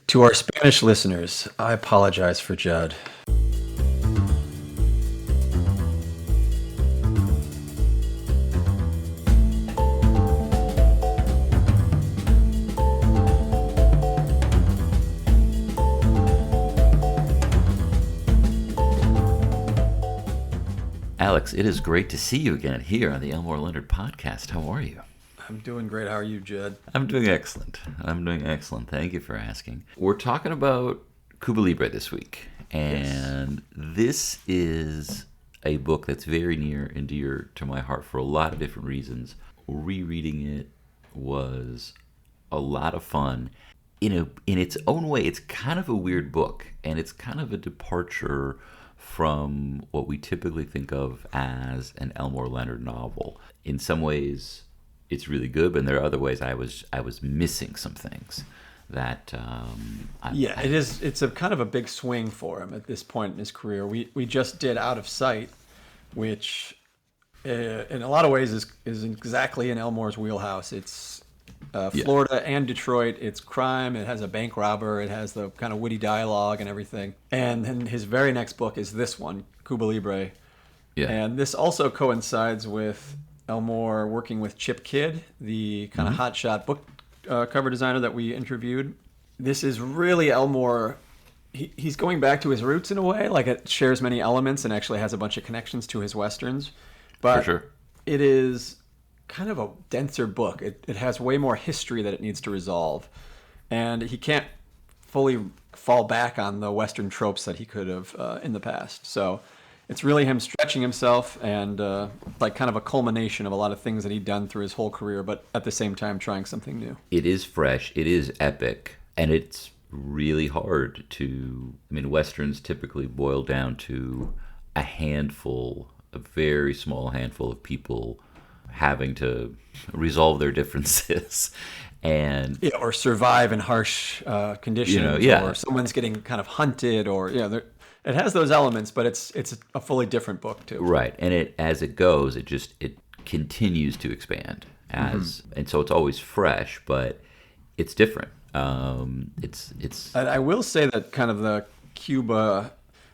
To our Spanish listeners, I apologize for Judd. Alex, it is great to see you again here on the Elmore Leonard podcast. How are you? I'm doing great. How are you, Judd? I'm doing excellent. Thank you for asking. We're talking about Cuba Libre this week, and this is a book that's very near and dear to my heart for a lot of different reasons. Rereading it was a lot of fun. In its own way, it's kind of a weird book, and it's kind of a departure from what we typically think of as an Elmore Leonard novel. In some ways, it's really good, but there are other ways I was missing some things that it is. It's a kind of a big swing for him at this point in his career. We just did Out of Sight, which in a lot of ways is exactly in Elmore's wheelhouse. It's Florida and Detroit. It's crime. It has a bank robber. It has the kind of witty dialogue and everything. And then his very next book is this one, Cuba Libre. Yeah. And this also coincides with Elmore working with Chip Kidd, the kind of hotshot book cover designer that we interviewed. This is really Elmore. He's going back to his roots in a way. Like, it shares many elements and actually has a bunch of connections to his westerns. But For sure. It is kind of a denser book. It has way more history that it needs to resolve. And he can't fully fall back on the western tropes that he could have in the past. So it's really him stretching himself and like kind of a culmination of a lot of things that he'd done through his whole career, but at the same time trying something new. It is fresh, it is epic, and it's really hard to... I mean, westerns typically boil down to a very small handful of people having to resolve their differences. And or survive in harsh conditions, or someone's getting kind of hunted, or it has those elements, but it's a fully different book too. Right, and as it goes, it continues to expand and so it's always fresh, but it's different. It's. And I will say that kind of the Cuba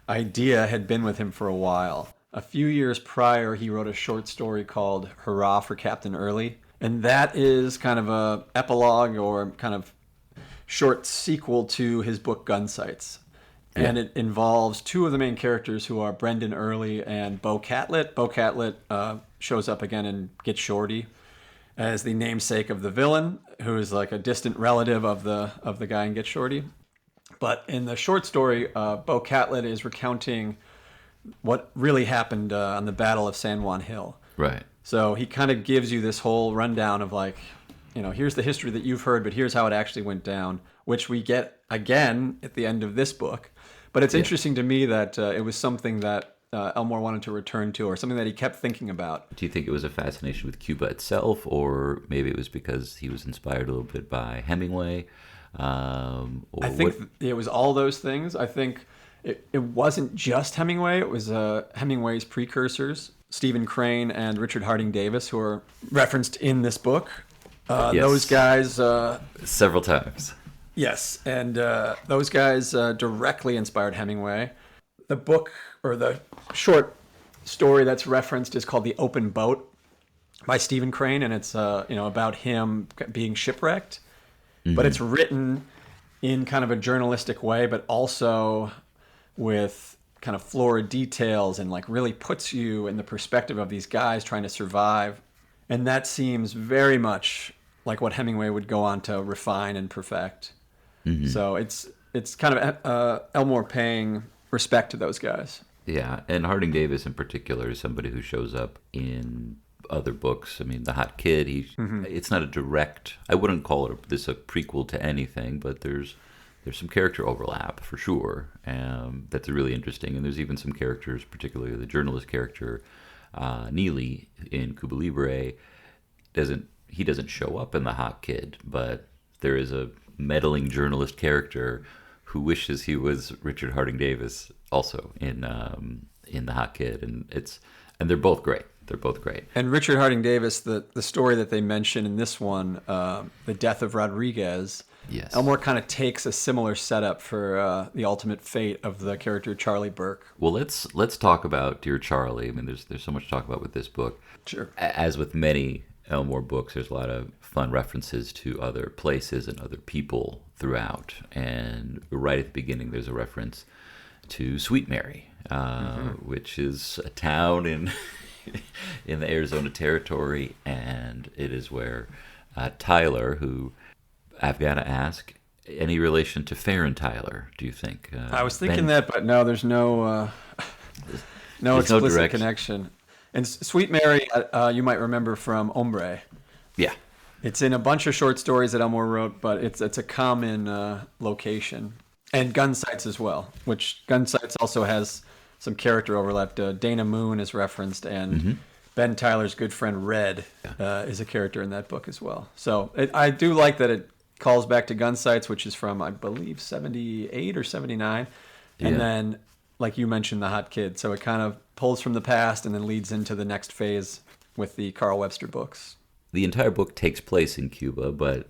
idea had been with him for a while. A few years prior, he wrote a short story called "Hurrah for Captain Early," and that is kind of a epilogue or kind of short sequel to his book Gunsights. Yeah. And it involves two of the main characters, who are Brendan Early and Bo Catlett. Bo Catlett shows up again in Get Shorty as the namesake of the villain, who is like a distant relative of the guy in Get Shorty. But in the short story, Bo Catlett is recounting what really happened on the Battle of San Juan Hill. Right. So he kind of gives you this whole rundown of like, here's the history that you've heard, but here's how it actually went down, which we get again at the end of this book. But it's interesting to me that it was something that Elmore wanted to return to, or something that he kept thinking about. Do you think it was a fascination with Cuba itself, or maybe it was because he was inspired a little bit by Hemingway? I think it was all those things. I think it wasn't just Hemingway. It was Hemingway's precursors, Stephen Crane and Richard Harding Davis, who are referenced in this book. Those guys... several times. Yes, and those guys directly inspired Hemingway. The book, or the short story that's referenced, is called The Open Boat by Stephen Crane, and it's about him being shipwrecked. Mm-hmm. But it's written in kind of a journalistic way, but also with kind of florid details, and like really puts you in the perspective of these guys trying to survive. And that seems very much like what Hemingway would go on to refine and perfect. Mm-hmm. So it's kind of Elmore paying respect to those guys. Yeah, and Harding Davis in particular is somebody who shows up in other books. I mean, The Hot Kid, it's not a direct... I wouldn't call this a prequel to anything, but there's some character overlap for sure. That's really interesting. And there's even some characters, particularly the journalist character, Neely in Cuba Libre. He doesn't show up in The Hot Kid, but there is a meddling journalist character who wishes he was Richard Harding Davis also in The Hot Kid, and they're both great. They're both great. And Richard Harding Davis, the story that they mention in this one, The Death of Rodriguez, Yes. Elmore kind of takes a similar setup for the ultimate fate of the character Charlie Burke. Well, let's talk about Dear Charlie. I mean, there's so much to talk about with this book. Sure. As with many Elmore books, there's a lot of fun references to other places and other people throughout. And right at the beginning, there's a reference to Sweet Mary, which is a town in in the Arizona Territory, and it is where Tyler, who I've got to ask, any relation to Farron Tyler, do you think? I was thinking that, but no, there's no explicit direction. connection. And Sweet Mary, you might remember from Hombre. Yeah. It's in a bunch of short stories that Elmore wrote, but it's a common location. And Gun Sights as well, which Gun Sights also has some character overlap. Dana Moon is referenced, and Ben Tyler's good friend Red is a character in that book as well. So I do like that it calls back to Gun Sights, which is from, I believe, 78 or 79. And then, like you mentioned, The Hot Kid. So it kind of pulls from the past and then leads into the next phase with the Carl Webster books. The entire book takes place in Cuba, but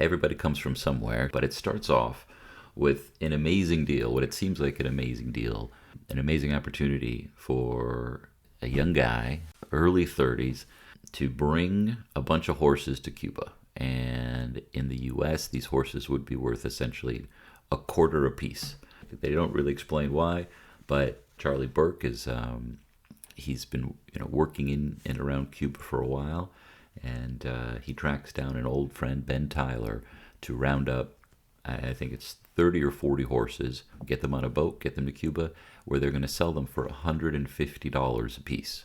everybody comes from somewhere. But it starts off with an amazing deal, what it seems like an amazing deal, an amazing opportunity for a young guy, early 30s, to bring a bunch of horses to Cuba. And in the U.S., these horses would be worth essentially a quarter apiece. They don't really explain why, but Charlie Burke is he's been working in and around Cuba for a while, and he tracks down an old friend, Ben Tyler, to round up, I think it's 30 or 40 horses, get them on a boat, get them to Cuba, where they're going to sell them for $150 a piece.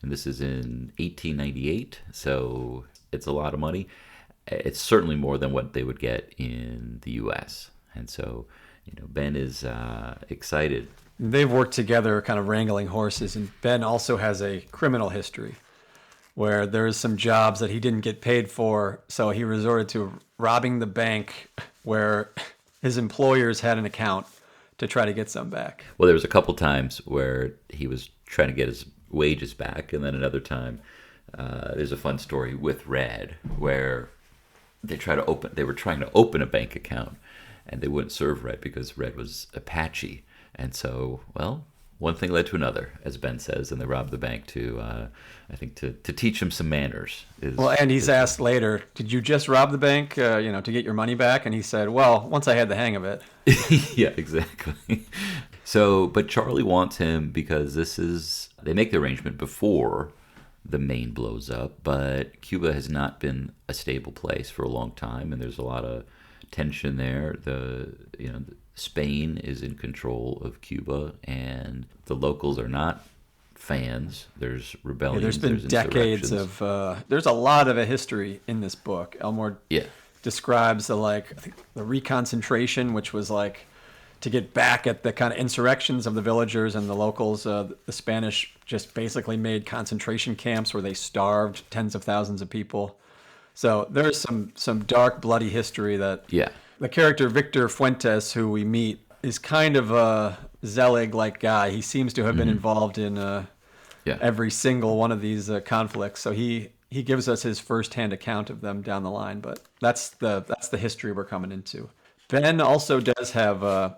And this is in 1898, so it's a lot of money. It's certainly more than what they would get in the U.S. And so, Ben is excited. They've worked together kind of wrangling horses, and Ben also has a criminal history where there's some jobs that he didn't get paid for, so he resorted to robbing the bank where his employers had an account to try to get some back. Well, there was a couple times where he was trying to get his wages back, and then another time there's a fun story with Red where they were trying to open a bank account, and they wouldn't serve Red because Red was Apache. And so, well, one thing led to another, as Ben says, and they robbed the bank to, I think, to teach him some manners. And he's asked later, did you just rob the bank, to get your money back? And he said, well, once I had the hang of it. Yeah, exactly. So, but Charlie wants him because they make the arrangement before the Maine blows up, but Cuba has not been a stable place for a long time, and there's a lot of tension there. Spain is in control of Cuba, and the locals are not fans. There's rebellions. There's been decades of. There's a lot of a history in this book. Elmore describes the reconcentration, which was like to get back at the kind of insurrections of the villagers and the locals. The Spanish just basically made concentration camps where they starved tens of thousands of people. So there's some dark, bloody history that. Yeah. The character Victor Fuentes, who we meet, is kind of a Zelig-like guy. He seems to have been involved in every single one of these conflicts. So he gives us his firsthand account of them down the line. But that's the history we're coming into. Ben also does have.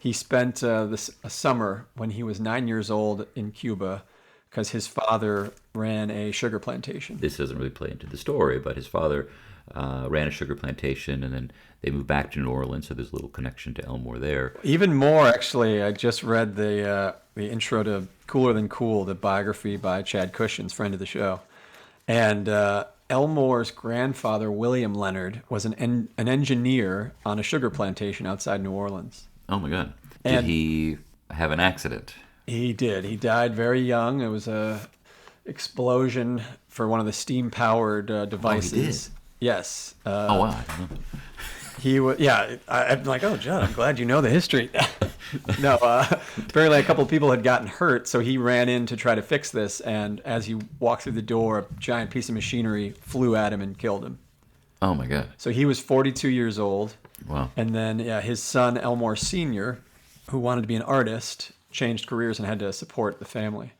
He spent a summer when he was 9 years old in Cuba because his father ran a sugar plantation. This doesn't really play into the story, but his father ran a sugar plantation, and then they moved back to New Orleans, so there's a little connection to Elmore there. Even more, actually, I just read the intro to Cooler Than Cool, the biography by Chad Cushins, friend of the show. And Elmore's grandfather, William Leonard, was an engineer on a sugar plantation outside New Orleans. Oh, my God. Did he have an accident? He did. He died very young. It was a explosion for one of the steam-powered devices. Oh, he did? Yes. Oh, wow. He was, I'm like, oh, Judd, I'm glad you know the history. No, apparently a couple of people had gotten hurt, so he ran in to try to fix this, and as he walked through the door, a giant piece of machinery flew at him and killed him. Oh, my God. So he was 42 years old. Wow. And then his son, Elmore Sr., who wanted to be an artist, changed careers and had to support the family.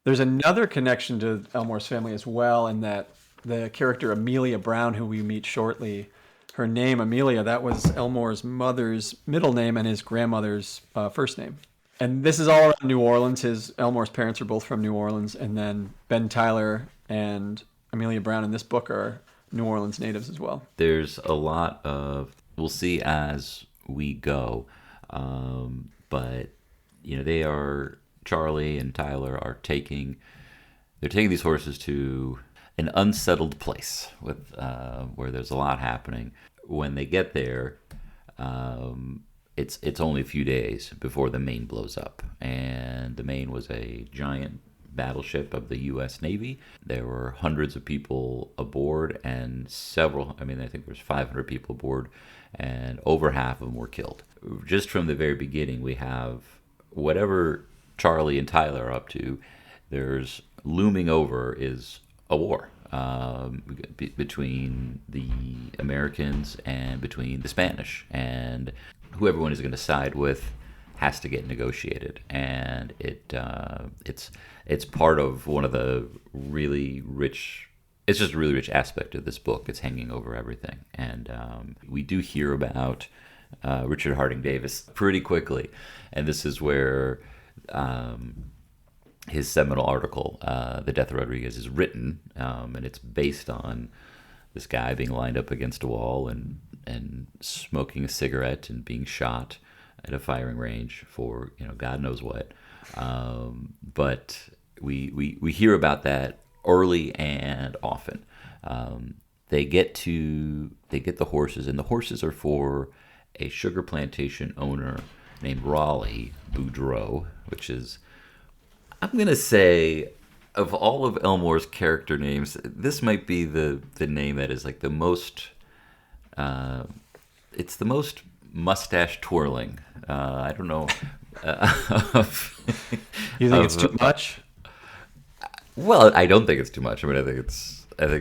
There's another connection to Elmore's family as well, in that the character Amelia Brown, who we meet shortly, her name, Amelia, that was Elmore's mother's middle name and his grandmother's first name. And this is all around New Orleans. Elmore's parents are both from New Orleans, and then Ben Tyler and Amelia Brown in this book are New Orleans natives as well. There's a lot of, we'll see as we go, but they are, Charlie and Tyler are they're taking these horses to an unsettled place with where there's a lot happening. When they get there, it's only a few days before the Maine blows up, and the Maine was a giant battleship of the U.S. Navy. There were hundreds of people aboard, and I think there's 500 people aboard, and over half of them were killed. Just from the very beginning, we have whatever Charlie and Tyler are up to. There's looming over is a war between the Americans and between the Spanish, and who everyone is going to side with has to get negotiated, and it's part of one of the really rich. It's just a really rich aspect of this book. It's hanging over everything, and we do hear about Richard Harding Davis pretty quickly, and this is where his seminal article, "The Death of Rodriguez," is written, and it's based on this guy being lined up against a wall and smoking a cigarette and being shot at a firing range for God knows what. But we hear about that early and often. They get the horses, and the horses are for a sugar plantation owner named Raleigh Boudreaux, which is, I'm gonna say, of all of Elmore's character names, this might be the name that is like the most. It's the most mustache twirling. I don't know. You think it's too much? Well, I don't think it's too much. I mean, I think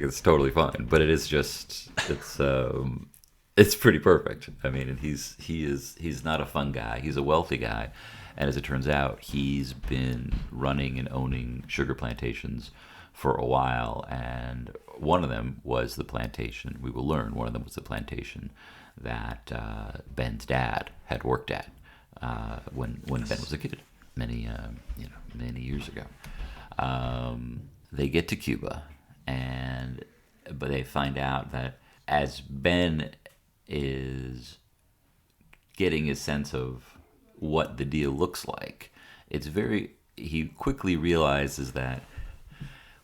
it's totally fine. But it is just it's pretty perfect. I mean, and he's not a fun guy. He's a wealthy guy. And as it turns out, he's been running and owning sugar plantations for a while. And one of them was the plantation, we will learn, one of them was the plantation that Ben's dad had worked at when Ben was a kid, many years ago. They get to Cuba, but they find out that as Ben is getting a sense of what the deal looks like, he quickly realizes that,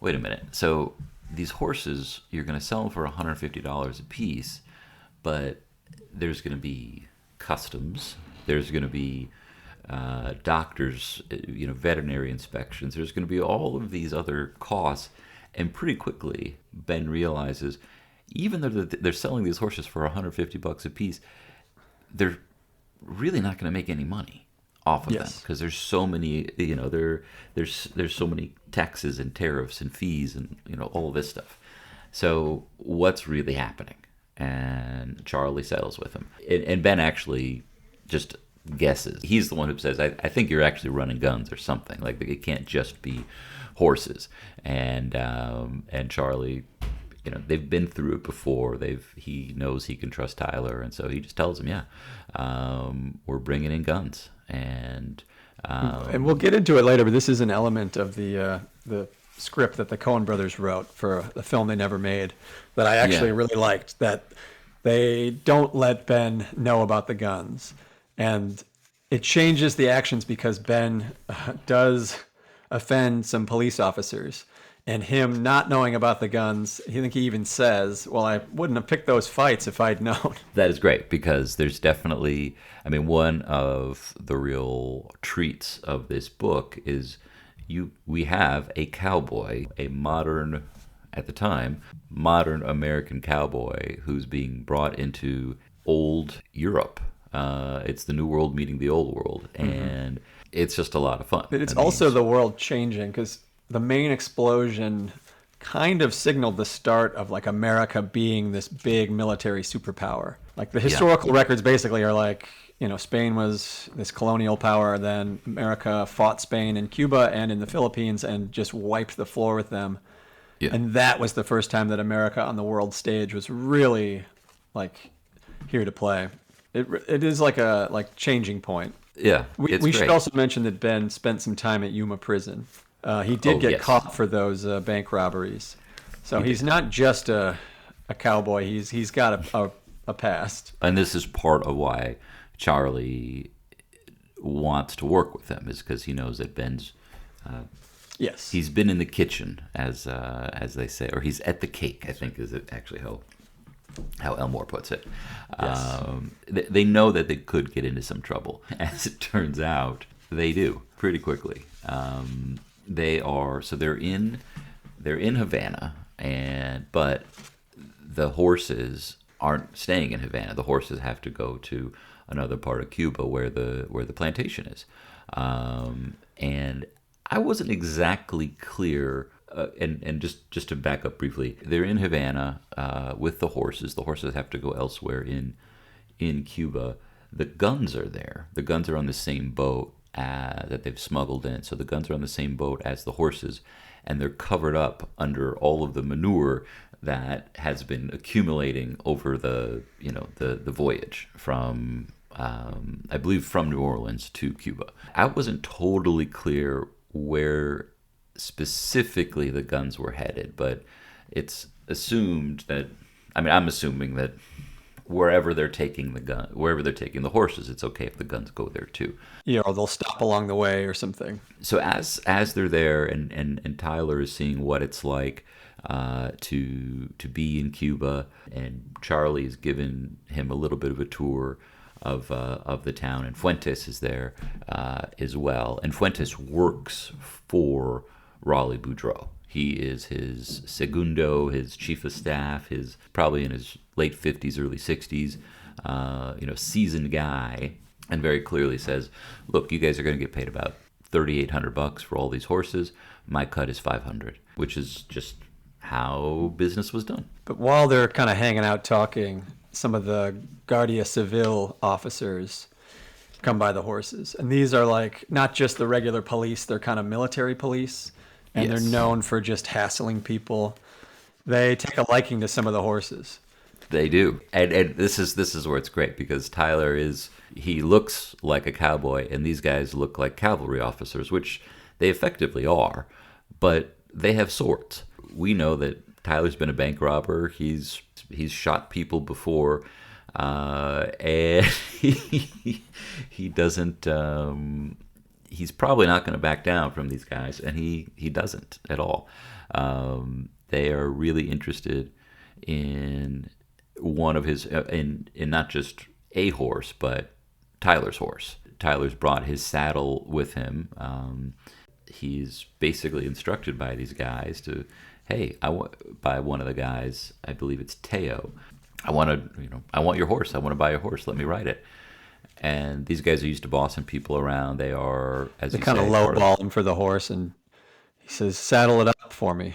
wait a minute, so these horses, you're going to sell them for $150 a piece, but there's going to be customs, there's going to be doctors, veterinary inspections, there's going to be all of these other costs, and pretty quickly Ben realizes, even though they're selling these horses for $150 a piece, they're really not going to make any money off of them, because there's so many, there's so many taxes and tariffs and fees and all of this stuff. So what's really happening? And Charlie settles with him, and Ben actually just guesses. He's the one who says, "I think you're actually running guns or something. Like it can't just be horses." And Charlie, they've been through it before. He knows he can trust Tyler, and so he just tells him, we're bringing in guns, and we'll get into it later. But this is an element of the script that the Coen brothers wrote for the film they never made that I actually really liked. That they don't let Ben know about the guns, and it changes the actions because Ben does offend some police officers. And him not knowing about the guns, I think he even says, "Well, I wouldn't have picked those fights if I'd known." That is great, because there's definitely, one of the real treats of this book is we have a cowboy, a modern, at the time, modern American cowboy who's being brought into old Europe. It's the New World meeting the Old World, and it's just a lot of fun. It's also the world changing, because the main explosion kind of signaled the start of like America being this big military superpower. Like the historical records basically are like, Spain was this colonial power, then America fought Spain in Cuba and in the Philippines and just wiped the floor with them. Yeah. And that was the first time that America on the world stage was really like here to play. It is like a changing point. Yeah, it's We should great. also mention that Ben spent some time at Yuma Prison. He did Oh, get yes. caught for those bank robberies, so He he's did. not just a cowboy. He's got a past. And this is part of why Charlie wants to work with them, is because he knows that Ben's Yes. he's been in the kitchen, as they say, or he's at the cake, I think is it actually how Elmore puts it. Yes. They know that they could get into some trouble. As it turns out, they do pretty quickly. They're in Havana, but the horses aren't staying in Havana. The horses have to go to another part of Cuba where the plantation is. And I wasn't exactly clear. And just to back up briefly, they're in Havana with the horses. The horses have to go elsewhere in Cuba. The guns are there. The guns are on the same boat that they've smuggled in. So the guns are on the same boat as the horses, and they're covered up under all of the manure that has been accumulating over the voyage from I believe from New Orleans to Cuba. I wasn't totally clear where specifically the guns were headed, but it's assumed that, I'm assuming that wherever they're taking the horses, it's okay if the guns go there too. Yeah, or they'll stop along the way or something. So as they're there, and Tyler is seeing what it's like to be in Cuba, and Charlie's given him a little bit of a tour of the town, and Fuentes is there as well. And Fuentes works for Raleigh Boudreaux. He is his segundo, his chief of staff, his probably in his late 50s, early 60s, seasoned guy, and very clearly says, "Look, you guys are going to get paid about $3,800 for all these horses. My cut is $500," which is just how business was done. But while they're kind of hanging out talking, some of the Guardia Civil officers come by the horses. And these are like not just the regular police, they're kind of military police. And Yes. they're known for just hassling people. They take a liking to some of the horses. They do, and this is where it's great, because Tyler he looks like a cowboy, and these guys look like cavalry officers, which they effectively are, but they have swords. We know that Tyler's been a bank robber. He's shot people before, and he doesn't. He's probably not going to back down from these guys, and he doesn't at all. They are really interested in one of his in not just a horse, but Tyler's horse. Tyler's brought his saddle with him. He's basically instructed by these guys to, hey, by one of the guys, I believe it's Teo. I want your horse. I want to buy your horse. Let me ride it. And these guys are used to bossing people around. They are, as They you kind of say, lowball him for the horse, and he says, "Saddle it up for me."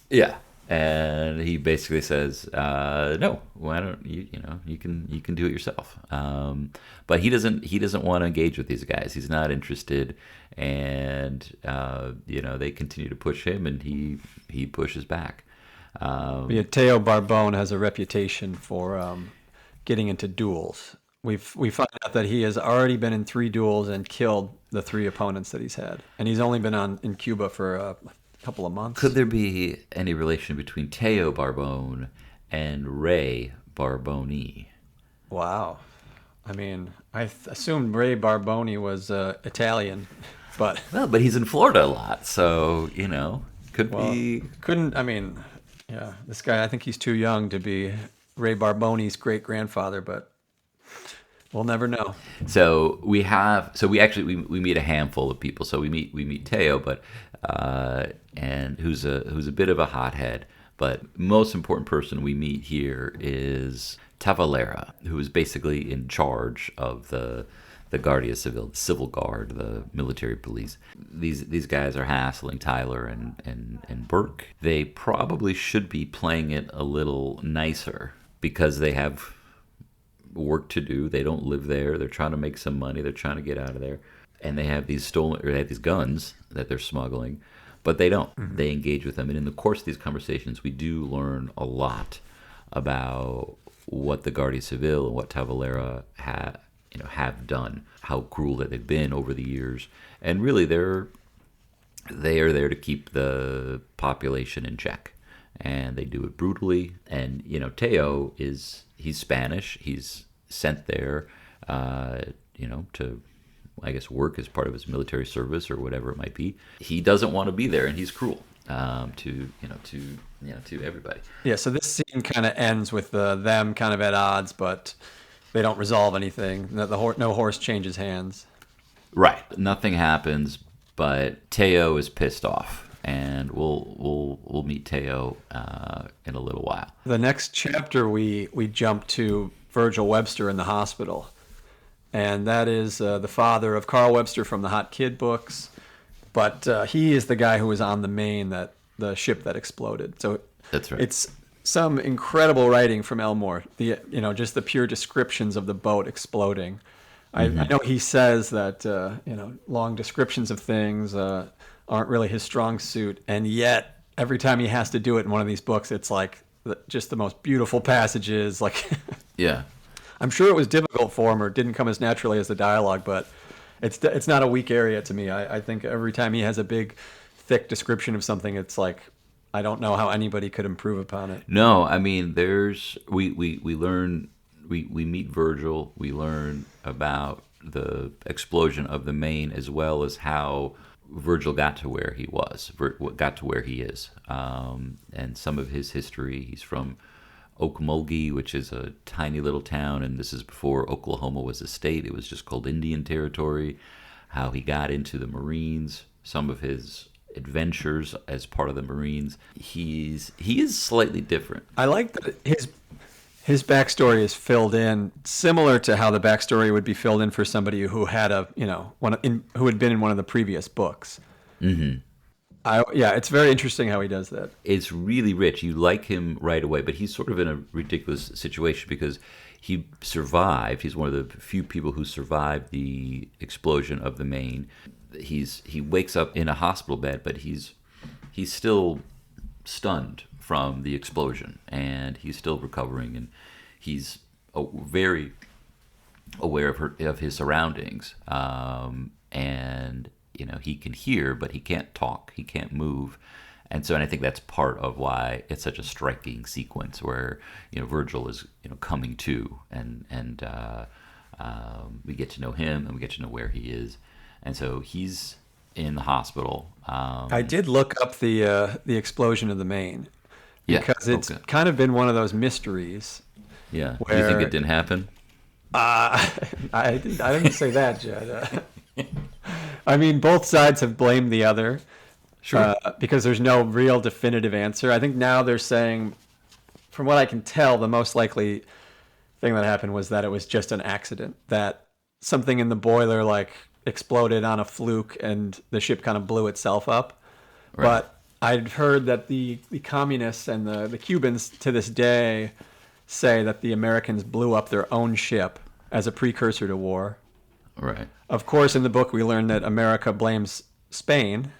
yeah. And he basically says, "No, why don't you? You can do it yourself." But he doesn't want to engage with these guys. He's not interested, and they continue to push him, and he pushes back. Yeah, Teo Barbone has a reputation for getting into duels. We find out that he has already been in 3 duels and killed the 3 opponents that he's had, and he's only been in Cuba for a couple of months. Could there be any relation between Teo Barbone and Ray Barboni? Wow. I assumed Ray Barboni was Italian, but Well, but he's in Florida a lot, so could be. couldn't. Yeah, this guy. I think he's too young to be Ray Barboni's great grandfather, but we'll never know. So we meet a handful of people. So we meet Teo, but and who's a bit of a hothead. But most important person we meet here is Tavalera, who is basically in charge of the Guardia Civil, the civil guard, the military police. These guys are hassling Tyler and Burke. They probably should be playing it a little nicer because they have work to do. They don't live there. They're trying to make some money. They're trying to get out of there, and they have these guns that they're smuggling, but they don't. Mm-hmm. They engage with them, and in the course of these conversations, we do learn a lot about what the Guardia Civil and what Tavalera have done, how cruel that they've been over the years, and really they are there to keep the population in check, and they do it brutally. And Teo he's Spanish. He's sent there, to, I guess, work as part of his military service or whatever it might be. He doesn't want to be there, and he's cruel to everybody. Yeah, so this scene kind of ends with them kind of at odds, but they don't resolve anything. No horse changes hands. Right. Nothing happens, but Teo is pissed off, and we'll meet Teo in a little while. The next chapter, we jump to Virgil Webster in the hospital, and that is the father of Carl Webster from the Hot Kid books, but he is the guy who was on the Maine, the ship that exploded. So that's right. It's some incredible writing from Elmore. Just the pure descriptions of the boat exploding. I know he says that long descriptions of things aren't really his strong suit, and yet every time he has to do it in one of these books, it's like just the most beautiful passages. Like, yeah, I'm sure it was difficult for him or didn't come as naturally as the dialogue, but it's not a weak area to me. I think every time he has a big, thick description of something, it's like, I don't know how anybody could improve upon it. No, I mean, we learn, we meet Virgil, we learn about the explosion of the Maine, as well as how Virgil got to where he was, got to where he is, and some of his history. He's from Okmulgee, which is a tiny little town, and this is before Oklahoma was a state. It was just called Indian Territory. How he got into the Marines, some of his adventures as part of the Marines. He is slightly different. I like that his backstory is filled in similar to how the backstory would be filled in for somebody who had who had been in one of the previous books. Mm-hmm. It's very interesting how he does that. It's really rich. You like him right away, but he's sort of in a ridiculous situation because he survived. He's one of the few people who survived the explosion of the Maine. He wakes up in a hospital bed, but he's still stunned from the explosion, and he's still recovering, and he's very aware of his surroundings, and he can hear, but he can't talk, he can't move. And I think that's part of why it's such a striking sequence where Virgil is coming to, and we get to know him, and we get to know where he is. And so he's in the hospital. I did look up the explosion of the Maine because it's okay. kind of been one of those mysteries. Yeah. Do you think it didn't happen? I didn't say that, Judd. I mean, both sides have blamed the other. Sure. Because there's no real definitive answer. I think now they're saying, from what I can tell, the most likely thing that happened was that it was just an accident, that something in the boiler exploded on a fluke and the ship kind of blew itself up. Right. But I'd heard that the communists and the Cubans to this day say that the Americans blew up their own ship as a precursor to war. Right. Of course, in the book we learn that America blames Spain.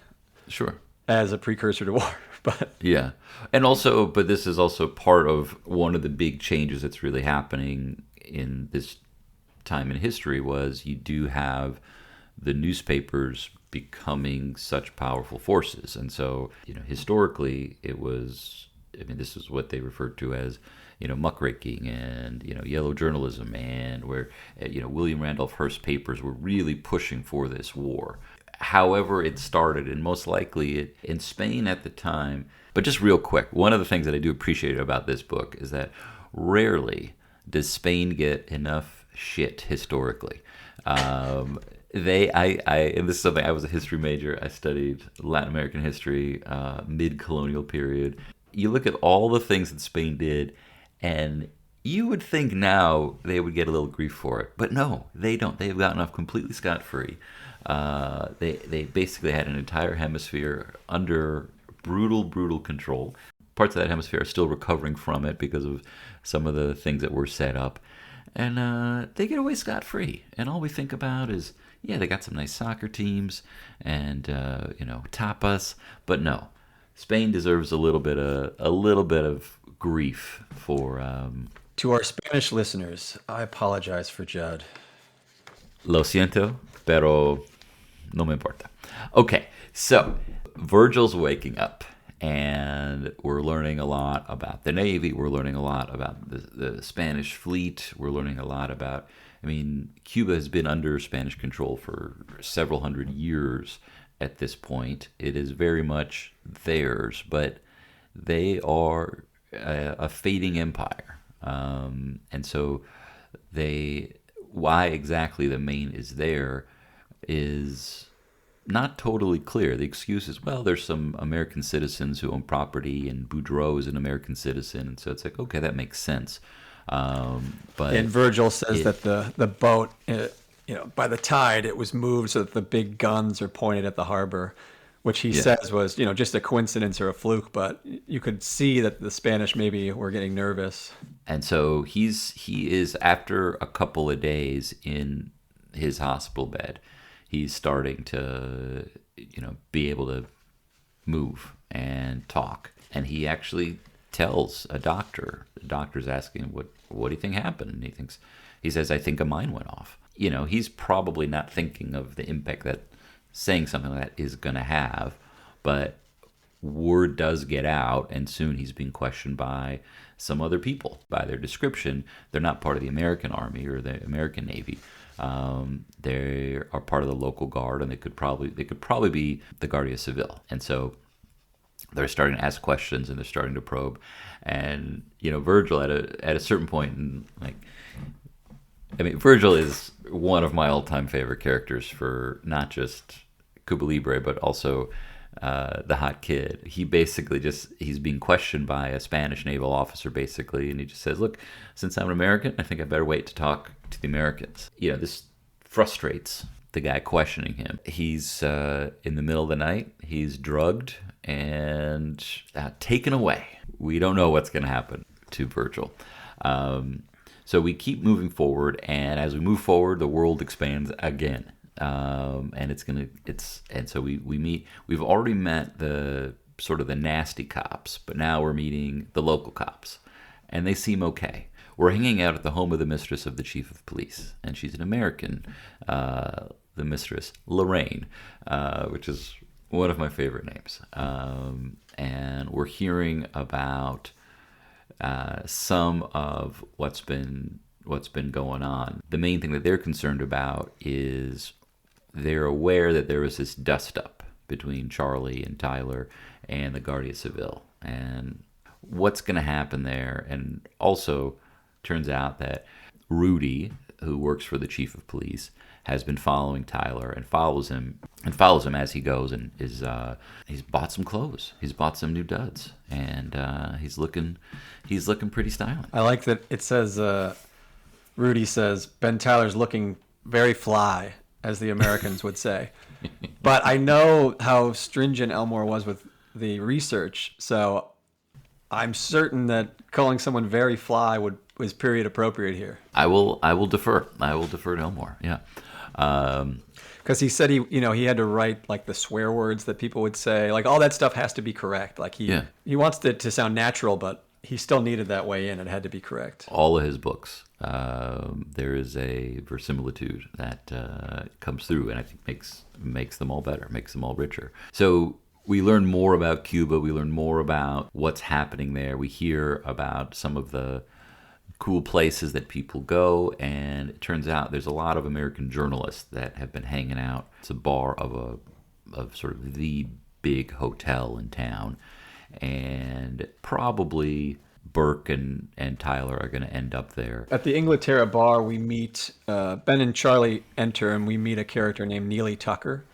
Sure. As a precursor to war. But yeah. And also, but this is also part of one of the big changes that's really happening in this time in history was you do have the newspapers becoming such powerful forces. And so, historically it was, this is what they referred to as, muckraking and, yellow journalism, and where, William Randolph Hearst's papers were really pushing for this war. However it started, and most likely in Spain at the time. But just real quick, one of the things that I do appreciate about this book is that rarely does Spain get enough shit historically. And this is something, I was a history major. I studied Latin American history, mid-colonial period. You look at all the things that Spain did, and you would think now they would get a little grief for it. But no, they don't. They've gotten off completely scot-free. They basically had an entire hemisphere under brutal control. Parts of that hemisphere are still recovering from it because of some of the things that were set up. And they get away scot-free. And all we think about is, they got some nice soccer teams and, tapas. But no, Spain deserves a little bit of grief for To our Spanish listeners, I apologize for Judd. Lo siento, pero no me importa. Okay, so Virgil's waking up, and we're learning a lot about the Navy. We're learning a lot about the Spanish fleet. We're learning a lot about, I mean, Cuba has been under Spanish control for several hundred years at this point. It is very much theirs, but they are a fading empire. And so why exactly the Maine is there is not totally clear. The excuse is, well, there's some American citizens who own property, and Boudreaux is an American citizen, and so it's like, okay, that makes sense. But And Virgil says that the boat, by the tide, it was moved so that the big guns are pointed at the harbor, which he says was, just a coincidence or a fluke. But you could see that the Spanish maybe were getting nervous. And so he is, after a couple of days in his hospital bed, he's starting to, be able to move and talk. And he actually tells a doctor. The doctor's asking him, what do you think happened? And he says, I think a mine went off. He's probably not thinking of the impact that saying something like that is going to have, but word does get out, and soon he's being questioned by some other people. By their description, they're not part of the American Army or the American Navy. They are part of the local guard, and they could probably be the Guardia Civil. And so they're starting to ask questions, and they're starting to probe. And Virgil at a certain point, Virgil is one of my all-time favorite characters for not just Cuba Libre, but also the Hot Kid. He basically he's being questioned by a Spanish naval officer, basically, and he just says, look, since I'm an American, I think I better wait to talk to the Americans. This frustrates the guy questioning him. He's in the middle of the night, he's drugged and taken away. We don't know what's going to happen to Virgil. So we keep moving forward, and as we move forward, the world expands again. And so we've already met the sort of the nasty cops, but now we're meeting the local cops, and they seem okay. We're hanging out at the home of the mistress of the chief of police, and she's an American, the mistress, Lorraine, which is one of my favorite names. And we're hearing about some of what's been going on. The main thing that they're concerned about is they're aware that there was this dust up between Charlie and Tyler and the Guardia Civil, and what's going to happen there. And also turns out that Rudy, who works for the chief of police, has been following Tyler and follows him as he goes, and he's bought some clothes, he's bought some new duds, and he's looking pretty stylish. I like that it says Rudy says Ben Tyler's looking very fly, as the Americans would say. But I know how stringent Elmore was with the research, so I'm certain that calling someone very fly was period appropriate here. I will defer to Elmore. Yeah. Because he said he had to write like the swear words that people would say, like all that stuff has to be correct. Like he wants it to sound natural, but he still needed that way in. It had to be correct. All of his books, there is a verisimilitude that comes through, and I think makes them all better, makes them all richer. So we learn more about Cuba. We learn more about what's happening there. We hear about some of the cool places that people go, and it turns out there's a lot of American journalists that have been hanging out. It's a bar of sort of the big hotel in town, and probably Burke and Tyler are going to end up there. At the Inglaterra bar, we meet Ben and Charlie enter, and we meet a character named Neely Tucker.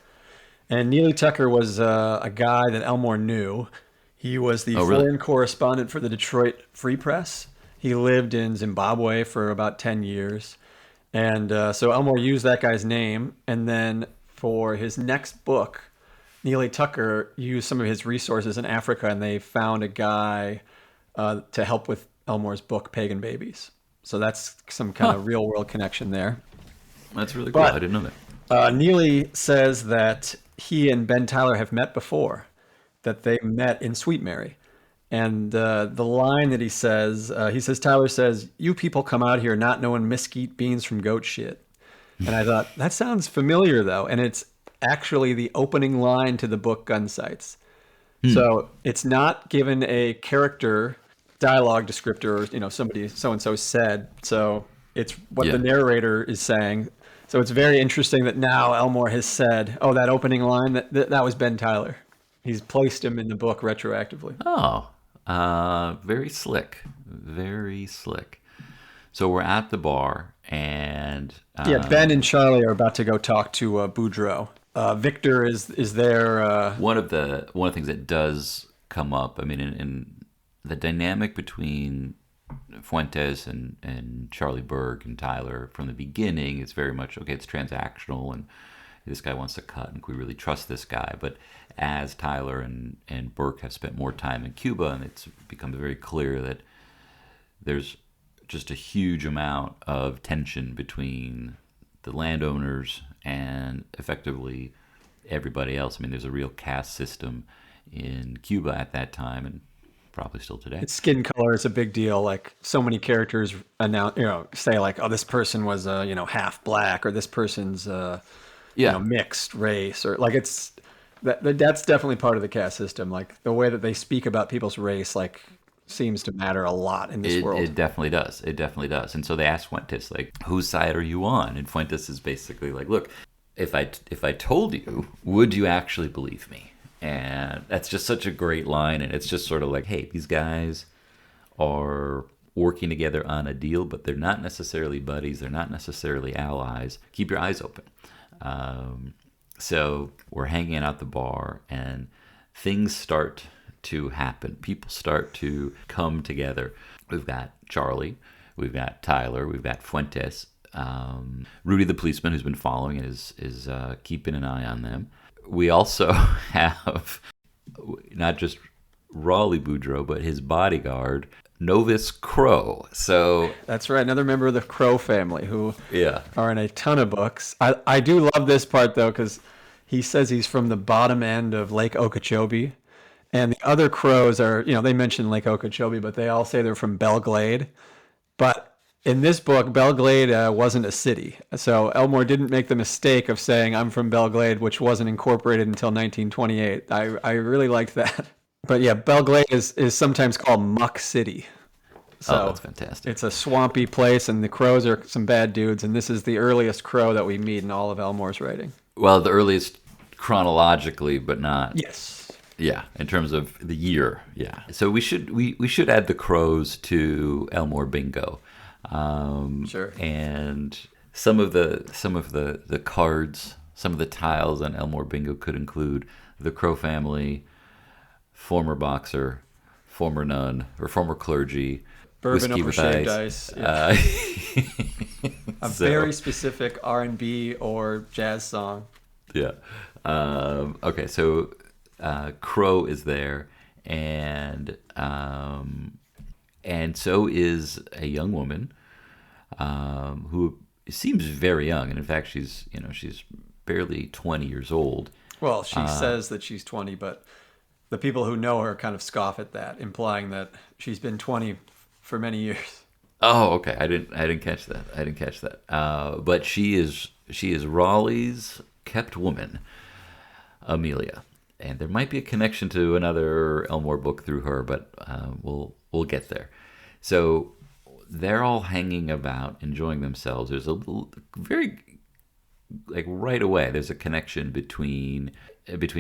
And Neely Tucker was a guy that Elmore knew. He was the foreign correspondent for the Detroit Free Press. He lived in Zimbabwe for about 10 years. And so Elmore used that guy's name. And then for his next book, Neely Tucker used some of his resources in Africa, and they found a guy to help with Elmore's book, Pagan Babies. So that's some kind of real world connection there. That's really cool. I didn't know that. Neely says that he and Ben Tyler have met before, that they met in Sweet Mary. And the line that he says, Tyler says, "You people come out here not knowing mesquite beans from goat shit." And I thought, that sounds familiar, though. And it's actually the opening line to the book Gun Sights. So it's not given a character dialogue descriptor, or, somebody so and so said. So it's what the Yeah. narrator is saying. So it's very interesting that now Elmore has said, "Oh, that opening line, that was Ben Tyler." He's placed him in the book retroactively. Oh, very slick. Very slick. So we're at the bar, and Yeah, Ben and Charlie are about to go talk to Boudreaux. Victor is there. one of the things that does come up, I mean, in the dynamic between Fuentes and Charlie Berg and Tyler from the beginning, it's very much okay. It's transactional, and this guy wants to cut, and we really trust this guy. But as Tyler and Burke have spent more time in Cuba, and it's become very clear that there's just a huge amount of tension between the landowners and effectively everybody else. I mean, there's a real caste system in Cuba at that time, and probably still today. It's skin color is a big deal. Like so many characters announce, say like, "Oh, this person was half black," or "This person's Yeah, mixed race," or like that's definitely part of the caste system. Like the way that they speak about people's race, like seems to matter a lot in this world. it definitely does. It definitely does. And so they asked Fuentes, like, whose side are you on? And Fuentes is basically like, look, if I told you, would you actually believe me? And that's just such a great line. And it's just sort of like, hey, these guys are working together on a deal, but they're not necessarily buddies. They're not necessarily allies. Keep your eyes open. So we're hanging out the bar, and things start to happen. People start to come together. We've got Charlie, we've got Tyler, we've got Fuentes. Rudy the policeman, who's been following, is keeping an eye on them. We also have not just Raleigh Boudreaux, but his bodyguard, Novice Crow. So That's right. Another member of the Crow family who yeah, are in a ton of books. I do love this part though, because he says he's from the bottom end of Lake Okeechobee. And the other Crows are, they mention Lake Okeechobee, but they all say they're from Belle Glade. But in this book, Belle Glade wasn't a city. So Elmore didn't make the mistake of saying, "I'm from Belle Glade," which wasn't incorporated until 1928. I really liked that. But yeah, Belle Glade is sometimes called Muck City. oh, So that's fantastic. it's a swampy place, and the Crows are some bad dudes. And this is the earliest Crow that we meet in all of Elmore's writing. Well, the earliest chronologically, but not. Yes. Yeah, in terms of the year, yeah. So we should add the Crows to Elmore Bingo. Sure. And some of the cards, some of the tiles on Elmore Bingo could include the Crow family, former boxer, former nun, or former clergy, Bourbon whiskey over with shaved ice. ice. Yeah. A So- very specific R&B or jazz song. Yeah. Okay, so Crow is there, and so is a young woman who seems very young, and in fact, she's barely 20 years old. Well, she says that she's 20, but the people who know her kind of scoff at that, implying that she's been 20 for many years. Oh, okay. I didn't catch that. I didn't catch that. But she is Raleigh's kept woman, Amelia, and there might be a connection to another Elmore book through her, but we'll get there. So they're all hanging about, enjoying themselves. There's a little, very like right away. There's a connection between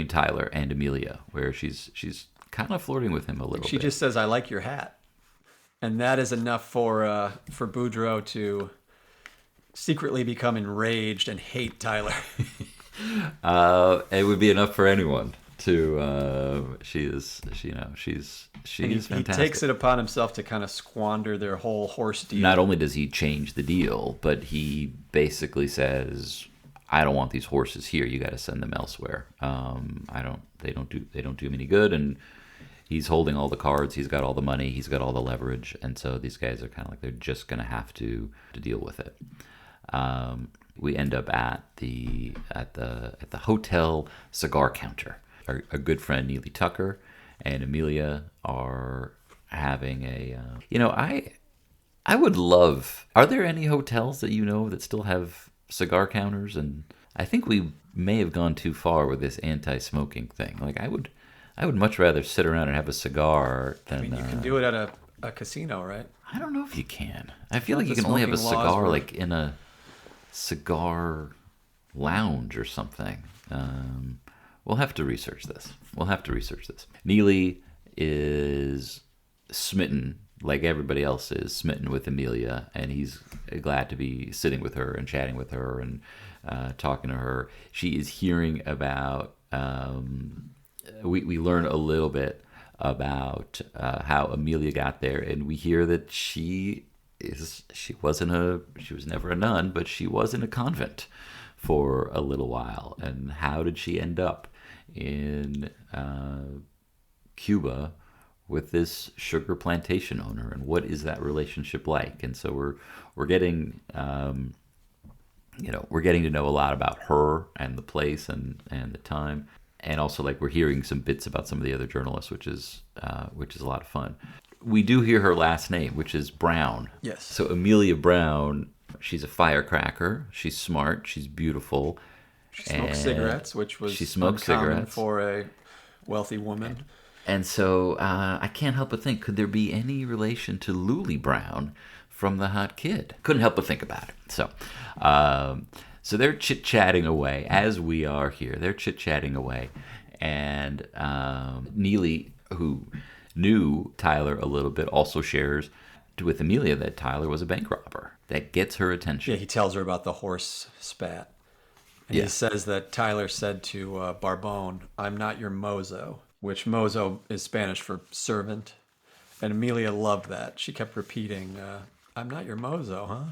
Tyler and Amelia, where she's kind of flirting with him a little She bit. just says, "I like your hat," and that is enough for Boudreaux to secretly become enraged and hate Tyler. It would be enough for anyone to. She's And he fantastic. takes it upon himself to kind of squander their whole horse deal. Not only does he change the deal, but he basically says, "I don't want these horses here. You got to send them elsewhere. They don't do me any good." And he's holding all the cards. He's got all the money. He's got all the leverage. And so these guys are kind of like they're just going to have to deal with it. We end up at the hotel cigar counter. Our good friend Neely Tucker and Amelia are having a. I would love. Are there any hotels that you know that still have cigar counters? And I think we may have gone too far with this anti-smoking thing. Like I would much rather sit around and have a cigar than. I mean, you can do it at a casino, right? I don't know if you can. I feel like The you can only have a smoking laws cigar were- like in a cigar lounge or something. We'll have to research this. Neely is smitten, like everybody else is smitten with Amelia, and he's glad to be sitting with her and chatting with her and talking to her. She is hearing about. We learn a little bit about how Amelia got there, and we hear that she was never a nun, but she was in a convent for a little while. And how did she end up in Cuba with this sugar plantation owner, and what is that relationship like? And so we're getting we're getting to know a lot about her and the place and the time. And also, like, we're hearing some bits about some of the other journalists, which is a lot of fun. We do hear her last name, which is Brown. Yes. So Amelia Brown, she's a firecracker. She's smart. She's beautiful. She smokes cigarettes, which was she smokes uncommon cigarettes for a wealthy woman. And so I can't help but think, could there be any relation to Luli Brown from The Hot Kid? Couldn't help but think about it. So they're chit-chatting away, as we are here. They're chit-chatting away. And Neely, who knew Tyler a little bit, also shares with Amelia that Tyler was a bank robber. That gets her attention. Yeah, he tells her about the horse spat. And he says that Tyler said to Barbone, "I'm not your mozo," which mozo is Spanish for servant. And Amelia loved that. She kept repeating, "I'm not your mozo, huh?"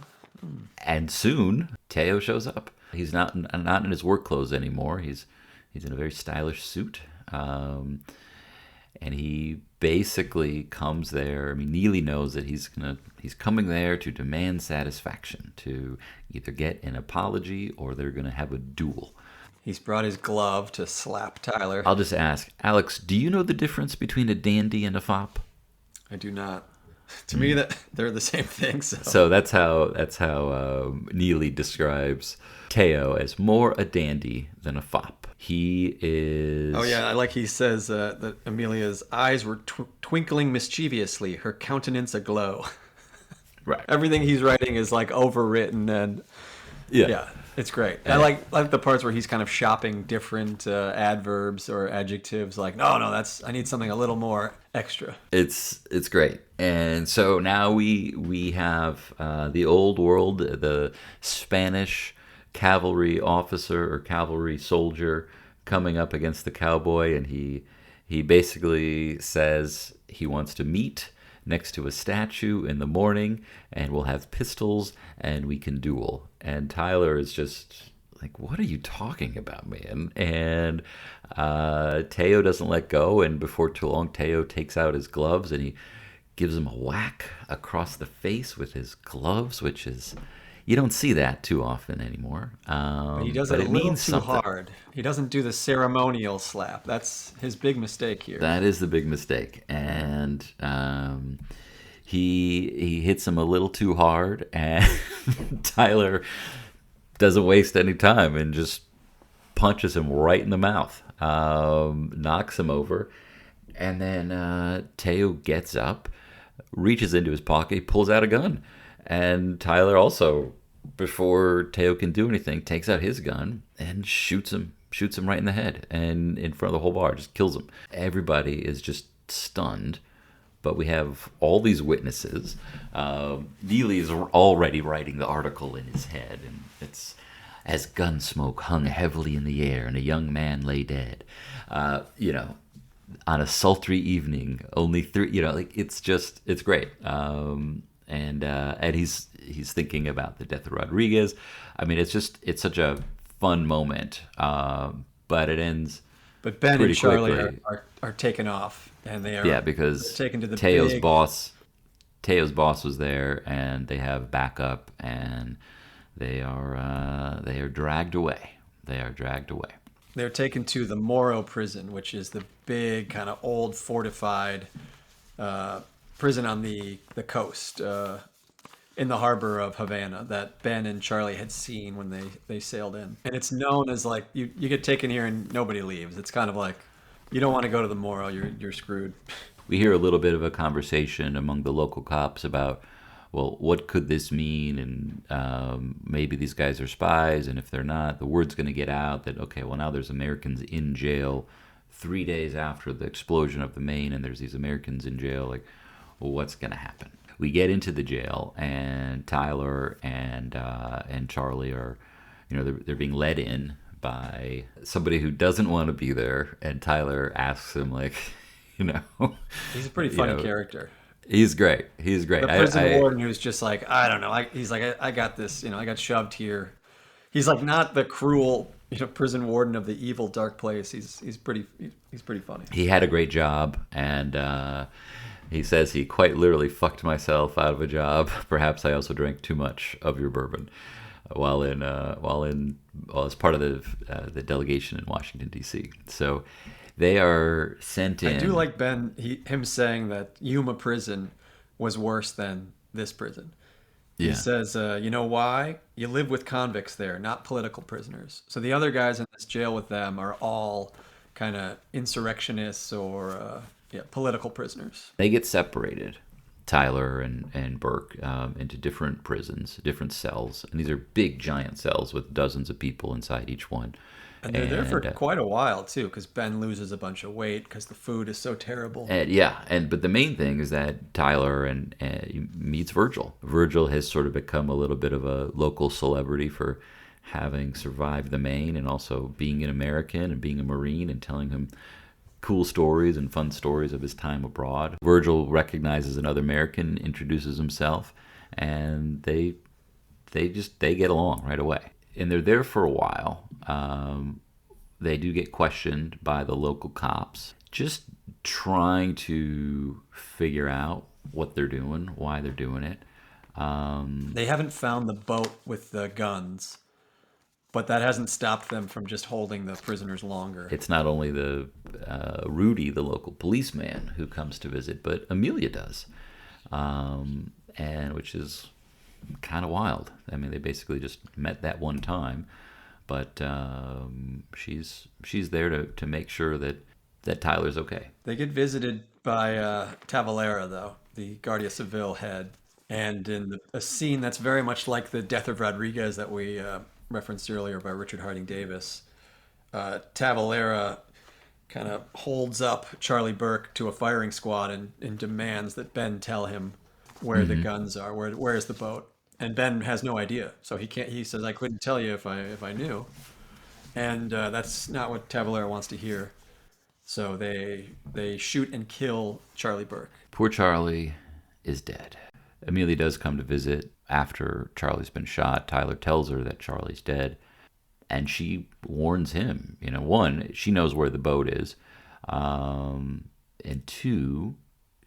And soon, Teo shows up. He's not in his work clothes anymore. He's in a very stylish suit. And he basically comes there. I mean, Neely knows that he's coming there to demand satisfaction, to either get an apology or they're going to have a duel. He's brought his glove to slap Tyler. I'll just ask, Alex, do you know the difference between a dandy and a fop? I do not. To me, that they're the same thing. So that's how Neely describes Teo as more a dandy than a fop. He is. Oh yeah, I like he says that Amelia's eyes were twinkling mischievously, her countenance aglow. Right. Everything he's writing is like overwritten, and yeah, it's great. I like the parts where he's kind of shopping different adverbs or adjectives. Like, no, I need something a little more extra. It's great. And so now we have the old world, the Spanish cavalry officer or cavalry soldier coming up against the cowboy, and he basically says he wants to meet next to a statue in the morning, and we'll have pistols and we can duel. And Tyler is just like, what are you talking about, man? And Teo doesn't let go, and before too long, Teo takes out his gloves and he gives him a whack across the face with his gloves, which is, you don't see that too often anymore. He does but it a little means too something. hard. He doesn't do the ceremonial slap. That's his big mistake here. That is the big mistake. And he hits him a little too hard, and Tyler doesn't waste any time and just punches him right in the mouth, knocks him over. And then Teo gets up, reaches into his pocket, pulls out a gun. And Tyler also, before Teo can do anything, takes out his gun and shoots him right in the head and in front of the whole bar, just kills him. Everybody is just stunned, but we have all these witnesses. Neely is already writing the article in his head, and it's, as gun smoke hung heavily in the air and a young man lay dead. On a sultry evening, only three, it's great. And he's thinking about the death of Rodriguez. I mean, it's such a fun moment, but it ends. But Ben pretty and Charlie quickly. are taken off, and they are because taken to the Teo's big... boss was there, and they have backup, and they are dragged away. They're taken to the Morro Prison, which is the big kind of old fortified prison on the coast in the harbor of Havana that Ben and Charlie had seen when they sailed in. And it's known as like you get taken here and nobody leaves. It's kind of like you don't want to go to the Morro, you're screwed. We hear a little bit of a conversation among the local cops about, well, what could this mean? And maybe these guys are spies, and if they're not, the word's going to get out that, okay, well, now there's Americans in jail 3 days after the explosion of the Maine, and there's these Americans in jail. Like, well, what's going to happen? We get into the jail, and Tyler and Charlie are, they're being led in by somebody who doesn't want to be there, and Tyler asks him, like, He's a pretty funny character. He's great. He's great. The prison warden who's just like, I don't know. He's like, I got this. I got shoved here. He's like not the cruel, prison warden of the evil dark place. He's pretty funny. He had a great job, and he says he quite literally fucked myself out of a job. Perhaps I also drank too much of your bourbon while as part of the delegation in Washington D.C. So. They are sent in. I do like him saying that Yuma prison was worse than this prison. Yeah. He says, you know why? You live with convicts there, not political prisoners. So the other guys in this jail with them are all kind of insurrectionists or political prisoners. They get separated, Tyler and Burke, into different prisons, different cells. And these are big, giant cells with dozens of people inside each one. And they're there for quite a while, too, because Ben loses a bunch of weight because the food is so terrible. But the main thing is that Tyler and meets Virgil. Virgil has sort of become a little bit of a local celebrity for having survived the Maine and also being an American and being a Marine and telling him cool stories and fun stories of his time abroad. Virgil recognizes another American, introduces himself, and they get along right away. And they're there for a while. They do get questioned by the local cops, just trying to figure out what they're doing, why they're doing it. They haven't found the boat with the guns, but that hasn't stopped them from just holding the prisoners longer. It's not only the Rudy, the local policeman, who comes to visit, but Amelia does, and which is kind of wild. I mean, they basically just met that one time, but she's there to make sure that Tyler's okay. They get visited by Tavalera, though, the Guardia Civil head, and in a scene that's very much like the Death of Rodriguez that we referenced earlier by Richard Harding Davis. Tavalera kind of holds up Charlie Burke to a firing squad and demands that Ben tell him where the guns are, where is the boat. And Ben has no idea, so he can't. He says, "I couldn't tell you if I knew," and that's not what Tavalera wants to hear. So they shoot and kill Charlie Burke. Poor Charlie is dead. Amelia does come to visit after Charlie's been shot. Tyler tells her that Charlie's dead, and she warns him. One, she knows where the boat is, and two,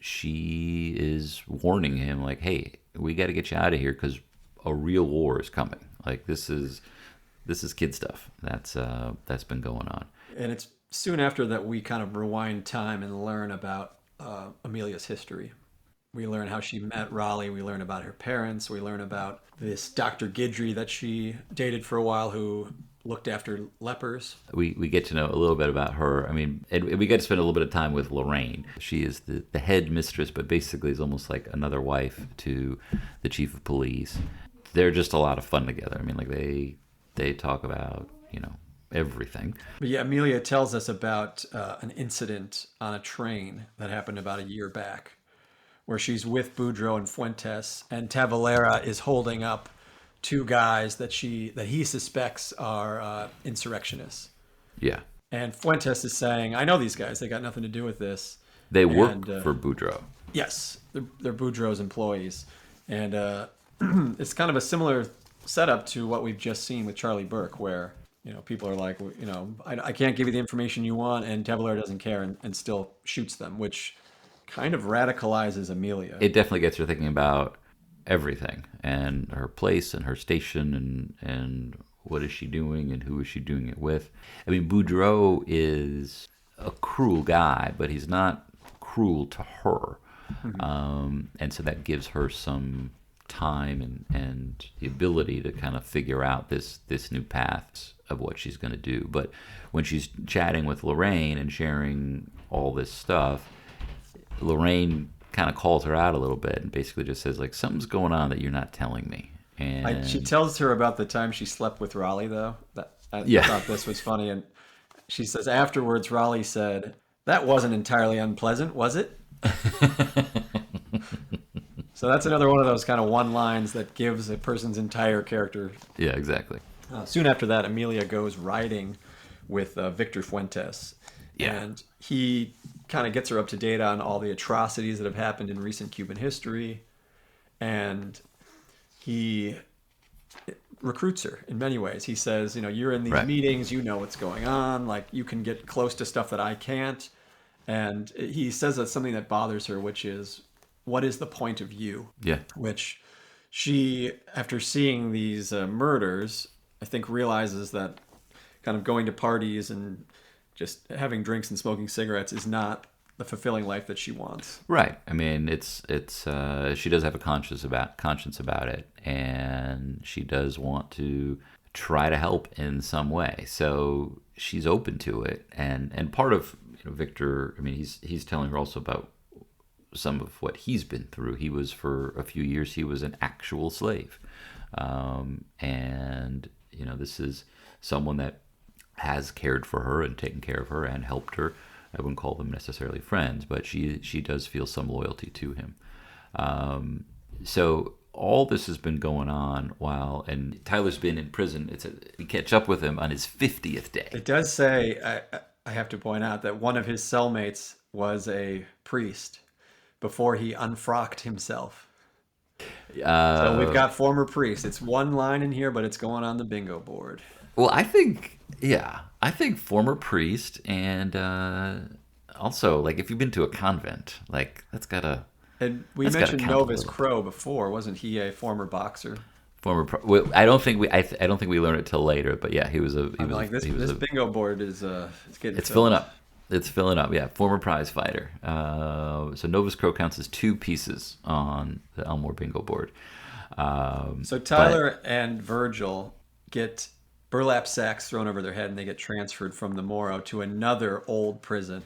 she is warning him, like, "Hey, we got to get you out of here because a real war is coming. Like this is kid stuff that's been going on." And it's soon after that we kind of rewind time and learn about Amelia's history. We learn how she met Raleigh. We learn about her parents. We learn about this Dr. Guidry that she dated for a while who looked after lepers. We get to know a little bit about her. I mean, and we get to spend a little bit of time with Lorraine. She is the head mistress, but basically is almost like another wife to the chief of police. They're just a lot of fun together. I mean, like they talk about, everything. But yeah, Amelia tells us about an incident on a train that happened about a year back, where she's with Boudreaux and Fuentes, and Tavalera is holding up two guys that he suspects are insurrectionists. Yeah. And Fuentes is saying, "I know these guys. They got nothing to do with this." They work for Boudreaux. Yes, they're Boudreaux's employees, and it's kind of a similar setup to what we've just seen with Charlie Burke, where people are like, I can't give you the information you want, and Tavalera doesn't care and still shoots them, which kind of radicalizes Amelia. It definitely gets her thinking about everything and her place and her station and what is she doing and who is she doing it with. I mean, Boudreaux is a cruel guy, but he's not cruel to her. And so that gives her some time and the ability to kind of figure out this new path of what she's going to do. But when she's chatting with Lorraine and sharing all this stuff, Lorraine kind of calls her out a little bit and basically just says, like, something's going on that you're not telling me. And She tells her about the time she slept with Raleigh, though. I thought this was funny. And she says, afterwards, Raleigh said, "That wasn't entirely unpleasant, was it?" So that's another one of those kind of one lines that gives a person's entire character. Yeah, exactly. Soon after that, Amelia goes riding with Victor Fuentes. Yeah. And he kind of gets her up to date on all the atrocities that have happened in recent Cuban history. And he recruits her in many ways. He says, you're in these meetings, you know what's going on, like you can get close to stuff that I can't. And he says that's something that bothers her, which is, what is the point of you? Yeah. Which she, after seeing these murders, I think realizes that kind of going to parties and just having drinks and smoking cigarettes is not the fulfilling life that she wants. Right. I mean, it's she does have a conscience about it, and she does want to try to help in some way. So she's open to it, and part of Victor, I mean, he's telling her also about some of what he's been through. He was, for a few years, he was an actual slave, and this is someone that has cared for her and taken care of her and helped her. I wouldn't call them necessarily friends, but she does feel some loyalty to him. So all this has been going on and Tyler's been in prison. We catch up with him on his 50th day. It does say, I have to point out, that one of his cellmates was a priest before he unfrocked himself. So we've got former priest. It's one line in here, but it's going on the bingo board. Well, I think former priest, and also, like, if you've been to a convent, like, that's gotta. And we mentioned Novus Crow before. Wasn't he a former boxer? I don't think we learned it till later, but yeah, he was a. This bingo board is it's filling up. It's filling up. Yeah, former prize fighter. So Novus Crow counts as 2 pieces on the Elmore bingo board. So Tyler and Virgil get burlap sacks thrown over their head, and they get transferred from the Morro to another old prison.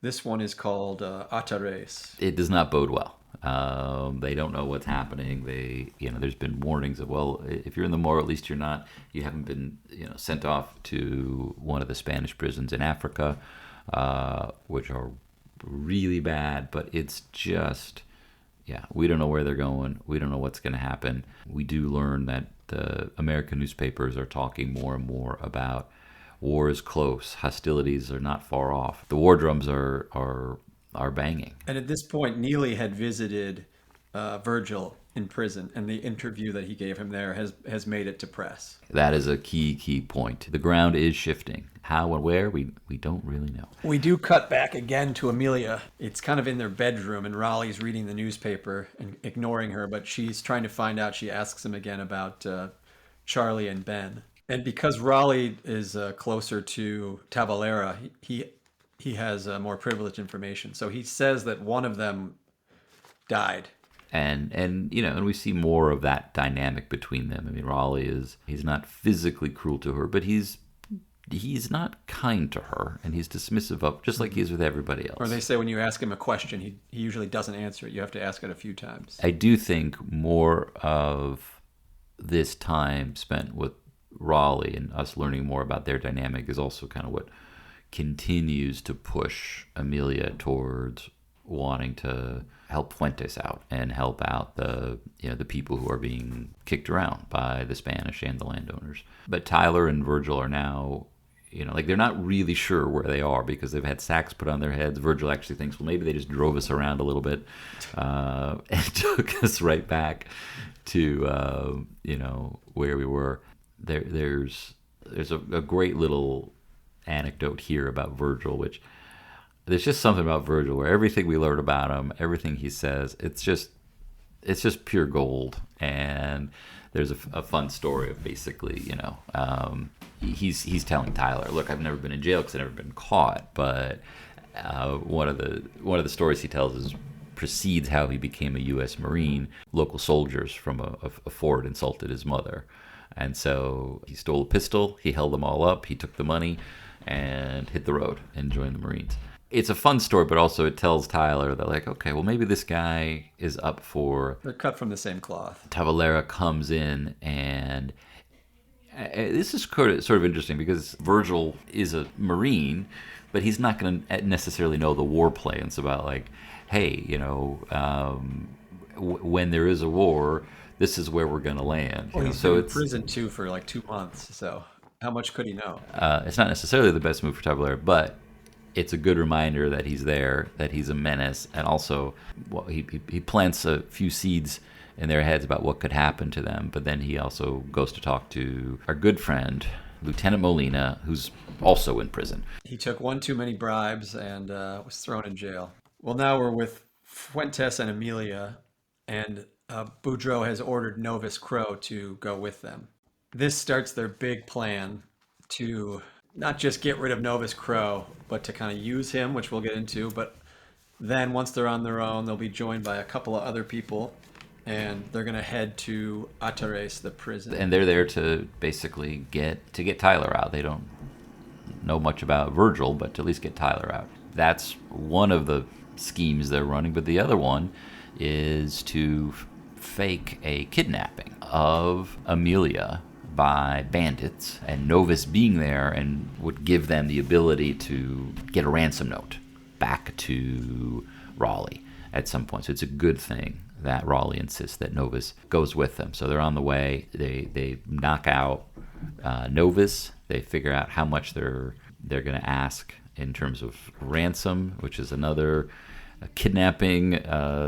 This one is called Atares. It does not bode well. They don't know what's happening. There's been warnings of, well, if you're in the Morro, at least you haven't been, sent off to one of the Spanish prisons in Africa, which are really bad. But it's just, we don't know where they're going. We don't know what's going to happen. We do learn that the American newspapers are talking more and more about war is close, hostilities are not far off. The war drums are banging. And at this point, Neely had visited Virgil in prison, and the interview that he gave him there has made it to press. That is a key point. The ground is shifting. How and where, we don't really know. We do cut back again to Amelia. It's kind of in their bedroom, and Raleigh's reading the newspaper and ignoring her, but she's trying to find out. She asks him again about Charlie and Ben. And because Raleigh is closer to Tabalera, he has more privileged information. So he says that one of them died. And we see more of that dynamic between them. I mean, Raleigh he's not physically cruel to her, but he's not kind to her, and he's dismissive of, just like he is with everybody else. Or they say when you ask him a question, he usually doesn't answer it. You have to ask it a few times. I do think more of this time spent with Raleigh and us learning more about their dynamic is also kind of what continues to push Amelia towards wanting to help Fuentes out and help out the people who are being kicked around by the Spanish and the landowners. But Tyler and Virgil are now, they're not really sure where they are because they've had sacks put on their heads. Virgil actually thinks, well, maybe they just drove us around a little bit and took us right back to where we were. There's a great little anecdote here about Virgil, which there's just something about Virgil where everything we learn about him, everything he says, it's just it's just pure gold. And there's a fun story of basically, he's telling Tyler, look, I've never been in jail because I've never been caught, but one of the stories he tells is precedes how he became a U.S. Marine. Local soldiers from a fort insulted his mother, and so he stole a pistol. He held them all up. He took the money and hit the road and joined the Marines. It's a fun story, but also it tells Tyler that, like, okay, well, maybe this guy is up for... They're cut from the same cloth. Tavalera comes in, and this is sort of interesting because Virgil is a Marine, but he's not going to necessarily know the war plans about, like, hey, when there is a war, this is where we're going to land. Well, he's so been in it's prison, too, for like 2 months, so how much could he know? it's not necessarily the best move for Tavalera, but it's a good reminder that he's there, that he's a menace, and also he plants a few seeds in their heads about what could happen to them. But then he also goes to talk to our good friend, Lieutenant Molina, who's also in prison. He took one too many bribes and was thrown in jail. Well, now we're with Fuentes and Amelia, and Boudreaux has ordered Novus Crow to go with them. This starts their big plan to not just get rid of Novus Crow, but to kind of use him, which we'll get into. But then once they're on their own, they'll be joined by a couple of other people, and they're going to head to Atares, the prison. And they're there to basically get Tyler out. They don't know much about Virgil, but to at least get Tyler out. That's one of the schemes they're running, but the other one is to fake a kidnapping of Amelia by bandits, and Novus being there and would give them the ability to get a ransom note back to Raleigh at some point. So it's a good thing that Raleigh insists that Novus goes with them. So they're on the way. They knock out Novus. They figure out how much they're going to ask in terms of ransom, which is another kidnapping,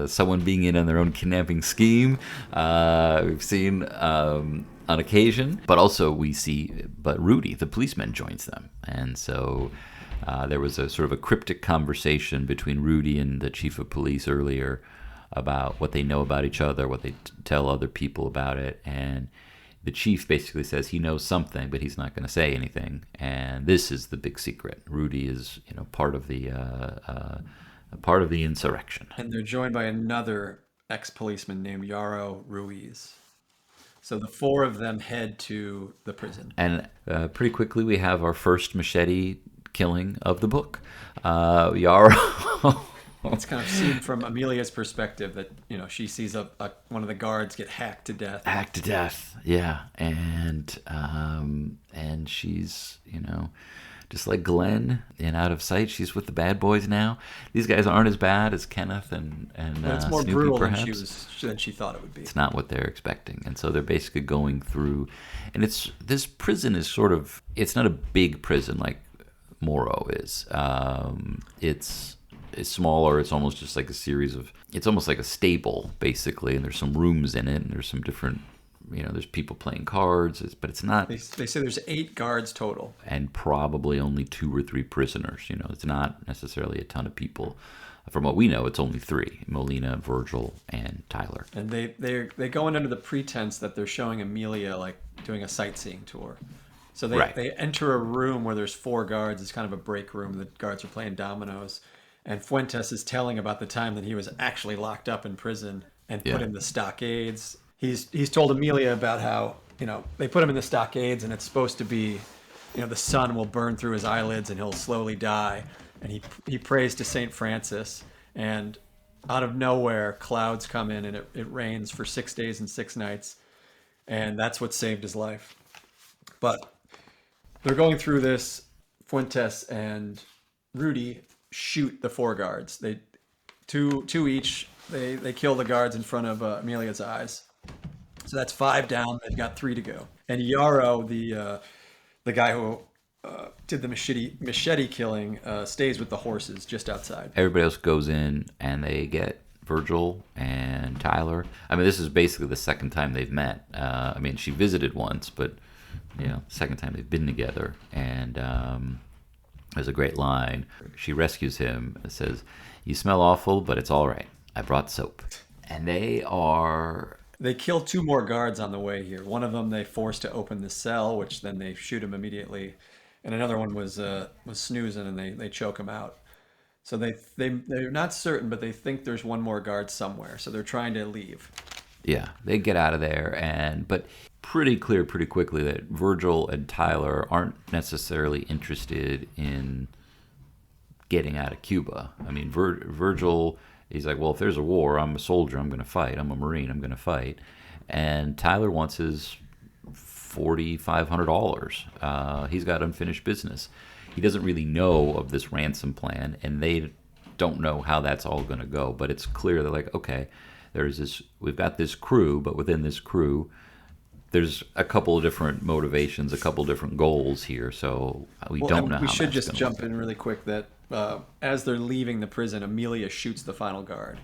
someone being in on their own kidnapping scheme. We've seen on occasion, but also but Rudy, the policeman, joins them. And so there was a sort of a cryptic conversation between Rudy and the chief of police earlier about what they know about each other, what they tell other people about it. And the chief basically says he knows something, but he's not going to say anything. And this is the big secret. Rudy is, part of the insurrection. And they're joined by another ex-policeman named Yarrow Ruiz. So the four of them head to the prison. And pretty quickly we have our first machete killing of the book. Yarrow... It's kind of seen from Amelia's perspective that, she sees one of the guards get hacked to death. Hacked to death, yeah. And she's, just like Glenn in Out of Sight, she's with the bad boys now. These guys aren't as bad as Kenneth and but it's more Snoopy, brutal perhaps. than she thought it would be. It's not what they're expecting. And so they're basically going through, and this prison is it's not a big prison like Morro is. It's smaller. It's almost just like it's almost like a stable, basically, and there's some rooms in it, and there's some different, there's people playing cards, but it's not... They say there's 8 guards total. And probably only 2 or 3 prisoners, it's not necessarily a ton of people. From what we know, it's only 3, Molina, Virgil, and Tyler. And they go in under the pretense that they're showing Amelia, like, doing a sightseeing tour. So they enter a room where there's 4 guards. It's kind of a break room. The guards are playing dominoes. And Fuentes is telling about the time that he was actually locked up in prison and put in the stockades. He's told Amelia about how, they put him in the stockades and it's supposed to be, the sun will burn through his eyelids and he'll slowly die. And he prays to St. Francis, and out of nowhere, clouds come in and it rains for 6 days and 6 nights. And that's what saved his life. But they're going through this. Fuentes and Rudy shoot the 4 guards. They two each. They kill the guards in front of Amelia's eyes. So that's 5 down. They've got 3 to go. And Yarrow, the guy who did the machete killing, stays with the horses just outside. Everybody else goes in, and they get Virgil and Tyler. I mean, this is basically the second time they've met. She visited once, but second time they've been together. And there's a great line. She rescues him. It says, "You smell awful, but it's all right. I brought soap." And they kill two more guards on the way here. One of them they force to open the cell, which then they shoot him immediately, and another one was snoozing, and they choke him out. So they're not certain, but they think there's one more guard somewhere. So they're trying to leave. Yeah, they get out of there, but pretty clear pretty quickly that Virgil and Tyler aren't necessarily interested in getting out of Cuba. I mean, Virgil, he's like, well, if there's a war, I'm a soldier, I'm going to fight. I'm a Marine, I'm going to fight. And Tyler wants his $4,500. He's got unfinished business. He doesn't really know of this ransom plan, and they don't know how that's all going to go. But it's clear that, like, okay, we've got this crew, but within this crew, there's a couple of different motivations, a couple of different goals here. So we don't know how. We should that's just jump in really quick that as they're leaving the prison, Amelia shoots the final guard,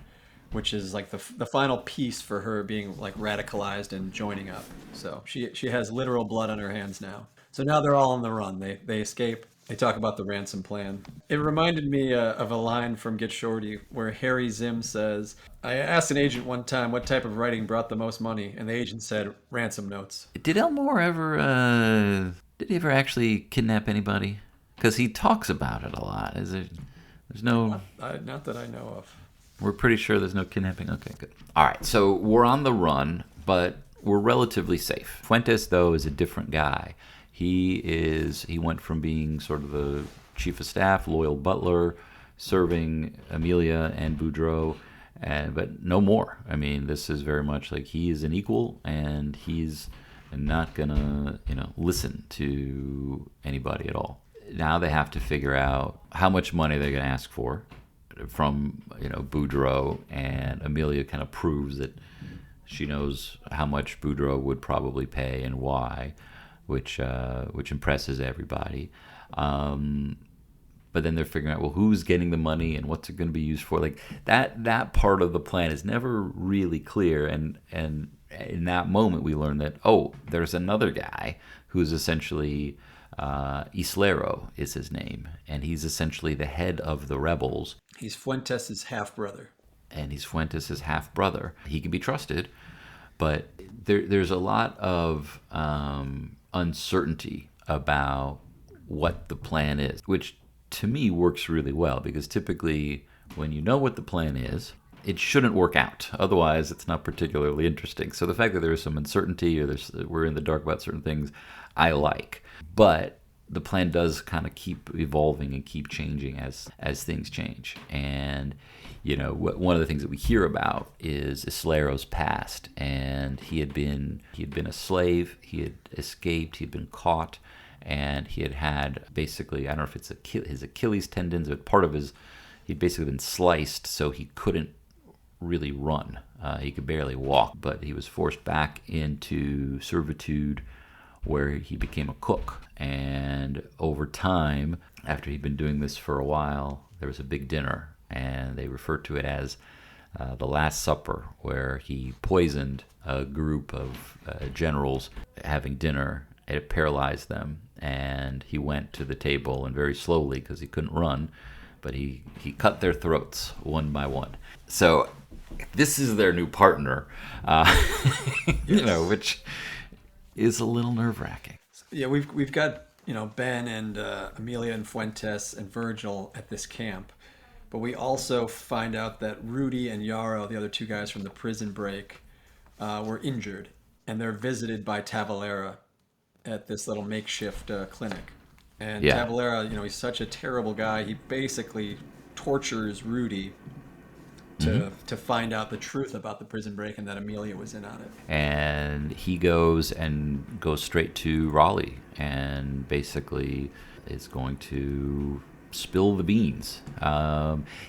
which is like the final piece for her being like radicalized and joining up. So she has literal blood on her hands now. So now they're all on the run. They escape. They talk about the ransom plan. It reminded me of a line from Get Shorty where Harry Zim says, I asked an agent one time what type of writing brought the most money, and the agent said, ransom notes. Did Elmore did he ever actually kidnap anybody? Because he talks about it a lot. There's no... Not that I know of. We're pretty sure there's no kidnapping? Okay, good. All right, so we're on the run, but we're relatively safe. Fuentes, though, is a different guy. He went from being sort of the chief of staff, loyal butler, serving Amelia and Boudreaux, but no more. I mean, this is very much like he is an equal, and he's not gonna, listen to anybody at all. Now they have to figure out how much money they're gonna ask for from, Boudreaux, and Amelia kind of proves that she knows how much Boudreaux would probably pay and why. Which impresses everybody. But then they're figuring out, well, who's getting the money and what's it going to be used for? Like that part of the plan is never really clear. And in that moment, we learn that, there's another guy who's essentially Islero is his name, and he's essentially the head of the rebels. He's Fuentes' half-brother. He can be trusted, but there's a lot of uncertainty about what the plan is, which to me works really well, because typically when you know what the plan is, it shouldn't work out. Otherwise, it's not particularly interesting. So the fact that there is some uncertainty, or we're in the dark about certain things, I like. But the plan does kind of keep evolving and keep changing as things change. And one of the things that we hear about is Islero's past, and he had been a slave. He had escaped. He had been caught, and he had basically, I don't know if it's his Achilles tendons, but part of he'd basically been sliced, so he couldn't really run. He could barely walk, but he was forced back into servitude, where he became a cook. And over time, after he'd been doing this for a while, there was a big dinner, and they referred to it as the Last Supper, where he poisoned a group of generals having dinner. It paralyzed them, and he went to the table, and very slowly, because he couldn't run, but he cut their throats one by one. So this is their new partner, which is a little nerve-wracking. Yeah, we've got Ben and Amelia and Fuentes and Virgil at this camp, but we also find out that Rudy and Yarrow, the other two guys from the prison break, were injured, and they're visited by Tavalera at this little makeshift clinic. And Tavalera, he's such a terrible guy. He basically tortures Rudy to find out the truth about the prison break and that Amelia was in on it. And he goes straight to Raleigh and basically is going to spill the beans.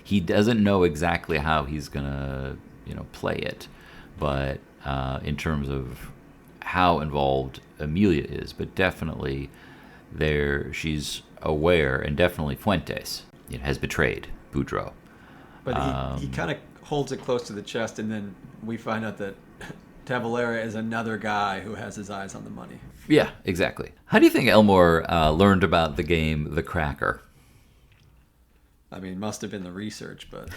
He doesn't know exactly how he's gonna play it, but in terms of how involved Amelia is, but definitely she's aware, and definitely Fuentes has betrayed Boudreaux. But he kind of holds it close to the chest, and then we find out that Tavalera is another guy who has his eyes on the money. Yeah, exactly. How do you think Elmore learned about the game The Cracker? I mean, must have been the research, but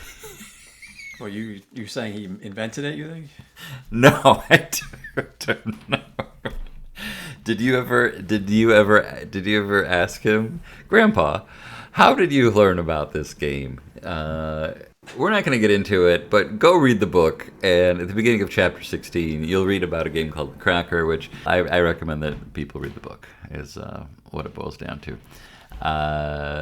Well, you saying he invented it? You think? No, I don't know. Did you ever ask him, Grandpa, how did you learn about this game? We're not going to get into it, but go read the book. And at the beginning of chapter 16, you'll read about a game called The Cracker, which I recommend that people read the book, is what it boils down to.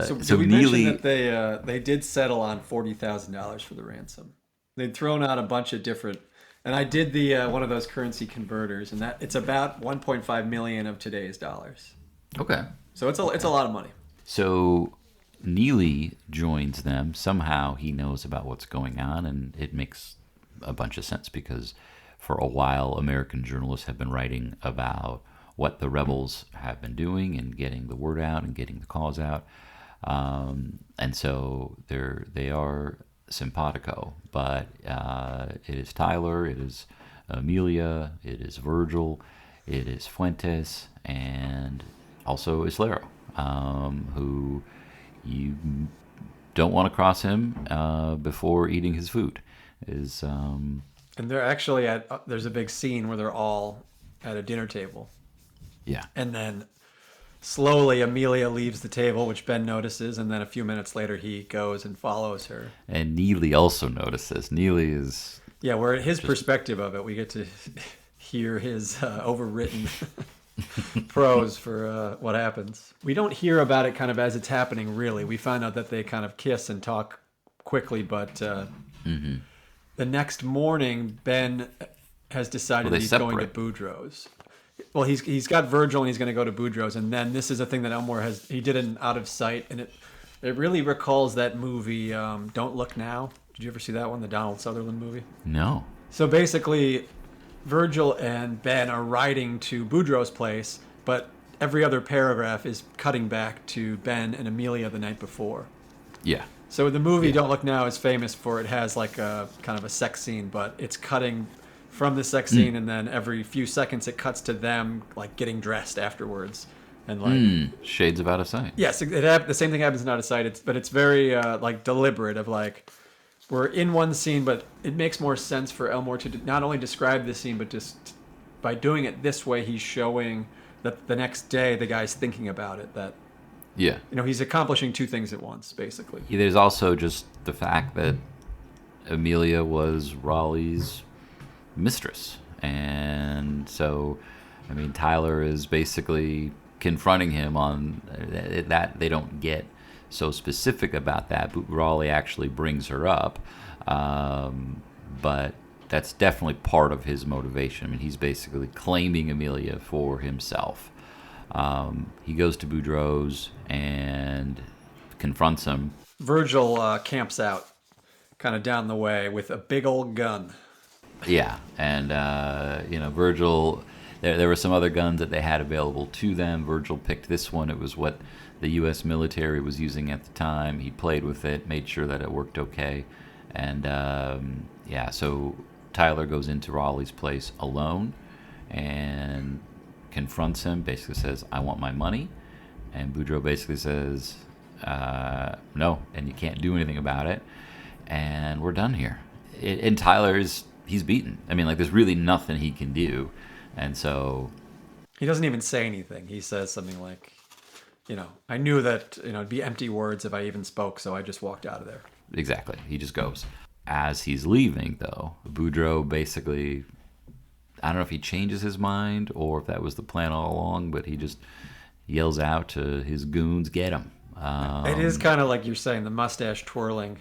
So we mentioned that they did settle on $40,000 for the ransom. They'd thrown out a bunch of different, and I did the one of those currency converters, and that it's about 1.5 million of today's dollars. Okay. So it's a lot of money. So Neely joins them. Somehow he knows about what's going on, and it makes a bunch of sense because for a while American journalists have been writing about what the rebels have been doing and getting the word out and getting the cause out. And so they are simpatico, but it is Tyler, it is Amelia, it is Virgil, it is Fuentes, and also Islero, who you don't want to cross him before eating his food. And they're actually there's a big scene where they're all at a dinner table. Yeah. And then slowly Amelia leaves the table, which Ben notices, and then a few minutes later he goes and follows her. And Neely also notices. Neely is... Yeah, we're at his perspective of it. We get to hear his overwritten prose for what happens. We don't hear about it kind of as it's happening, really. We find out that they kind of kiss and talk quickly, but the next morning, Ben has decided that he's going to Boudreaux's. Well, he's got Virgil and he's going to go to Boudreaux's, and then this is a thing that Elmore he did an Out of Sight, and it really recalls that movie Don't Look Now. Did you ever see that one, the Donald Sutherland movie? No. So basically, Virgil and Ben are riding to Boudreaux's place, but every other paragraph is cutting back to Ben and Amelia the night before. Yeah. So the movie Don't Look Now is famous for it has like a kind of a sex scene, but it's cutting from the sex scene, and then every few seconds it cuts to them like getting dressed afterwards, and like shades of Out of Sight. Yes, the same thing happens in Out of Sight. But it's very like deliberate. Of like we're in one scene, but it makes more sense for Elmore to not only describe the scene, but just by doing it this way, he's showing that the next day the guy's thinking about it. That he's accomplishing two things at once, basically. There's also just the fact that Amelia was Raleigh's mistress, and so I mean Tyler is basically confronting him on that. They don't get so specific about that, but Raleigh actually brings her up, but that's definitely part of his motivation. I mean, he's basically claiming Amelia for himself. He goes to Boudreaux's and confronts him. Virgil camps out kind of down the way with a big old gun. Yeah, and Virgil, there were some other guns that they had available to them. Virgil picked this one. It was what the U.S. military was using at the time. He played with it, made sure that it worked okay. And, so Tyler goes into Raleigh's place alone and confronts him, basically says, I want my money. And Boudreaux basically says, no, and you can't do anything about it. And we're done here. And Tyler's... he's beaten. I mean, like, there's really nothing he can do. And so... he doesn't even say anything. He says something like, I knew that, it'd be empty words if I even spoke, so I just walked out of there. Exactly. He just goes. As he's leaving, though, Boudreaux basically... I don't know if he changes his mind or if that was the plan all along, but he just yells out to his goons, get him. It is kind of like you're saying, the mustache twirling.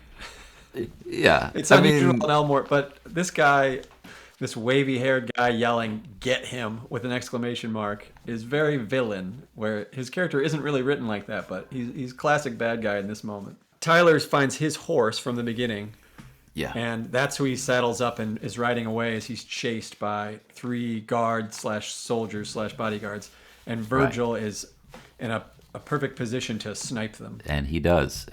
Yeah. It's unusual in Elmore, but this guy, this wavy-haired guy yelling, get him, with an exclamation mark, is very villain, where his character isn't really written like that, but he's classic bad guy in this moment. Tyler finds his horse from the beginning, and that's who he saddles up and is riding away as he's chased by 3 guards/soldiers/bodyguards, and Virgil is in a perfect position to snipe them. And he does.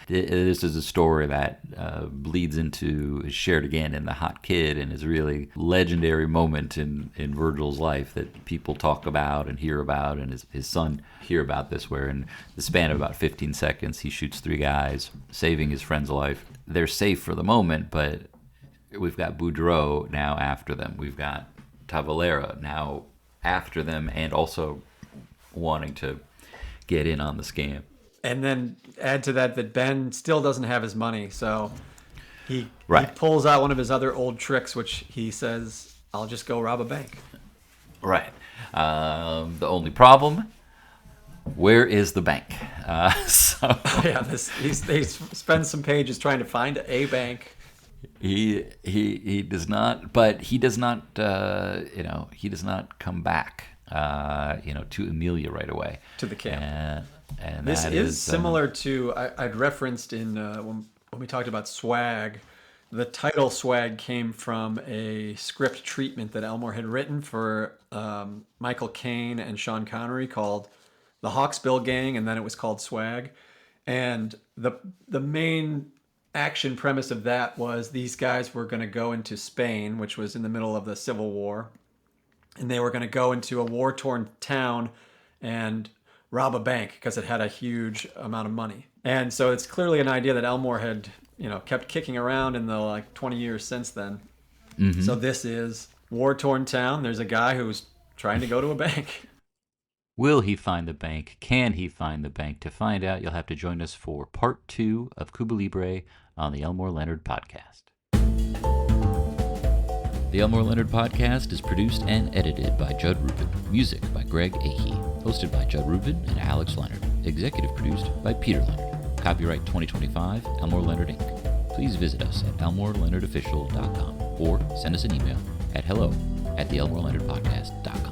This is a story that bleeds into, is shared again in The Hot Kid, and is really legendary moment in Virgil's life that people talk about and hear about, and his son hear about this, where in the span of about 15 seconds he shoots 3 guys, saving his friend's life. they're safe for the moment, but we've got Boudreaux now after them. We've got Tavalera now after them, and also wanting to get in on the scam. And then add to that Ben still doesn't have his money, so he pulls out one of his other old tricks, which he says, "I'll just go rob a bank." Right. The only problem, where is the bank? He spends some pages trying to find a bank. He does not, but he does not, he does not come back, to Amelia right away. To the camp. And this that is similar to, I'd referenced in when we talked about swag. The title swag came from a script treatment that Elmore had written for Michael Caine and Sean Connery called The Hawksbill Gang, and then it was called Swag. And the main action premise of that was these guys were going to go into Spain, which was in the middle of the Civil War, and they were going to go into a war-torn town and rob a bank because it had a huge amount of money. And so it's clearly an idea that Elmore had, kept kicking around in the 20 years since then. Mm-hmm. So this is war-torn town. There's a guy who's trying to go to a bank. Will he find the bank? Can he find the bank? To find out, you'll have to join us for part 2 of Cuba Libre on the Elmore Leonard Podcast. The Elmore Leonard Podcast is produced and edited by Judd Rubin. Music by Greg Ahee. Hosted by Judd Rubin and Alex Leonard. Executive produced by Peter Leonard. Copyright 2025, Elmore Leonard Inc. Please visit us at elmoreleonardofficial.com or send us an email at hello@theelmoreleonardpodcast.com.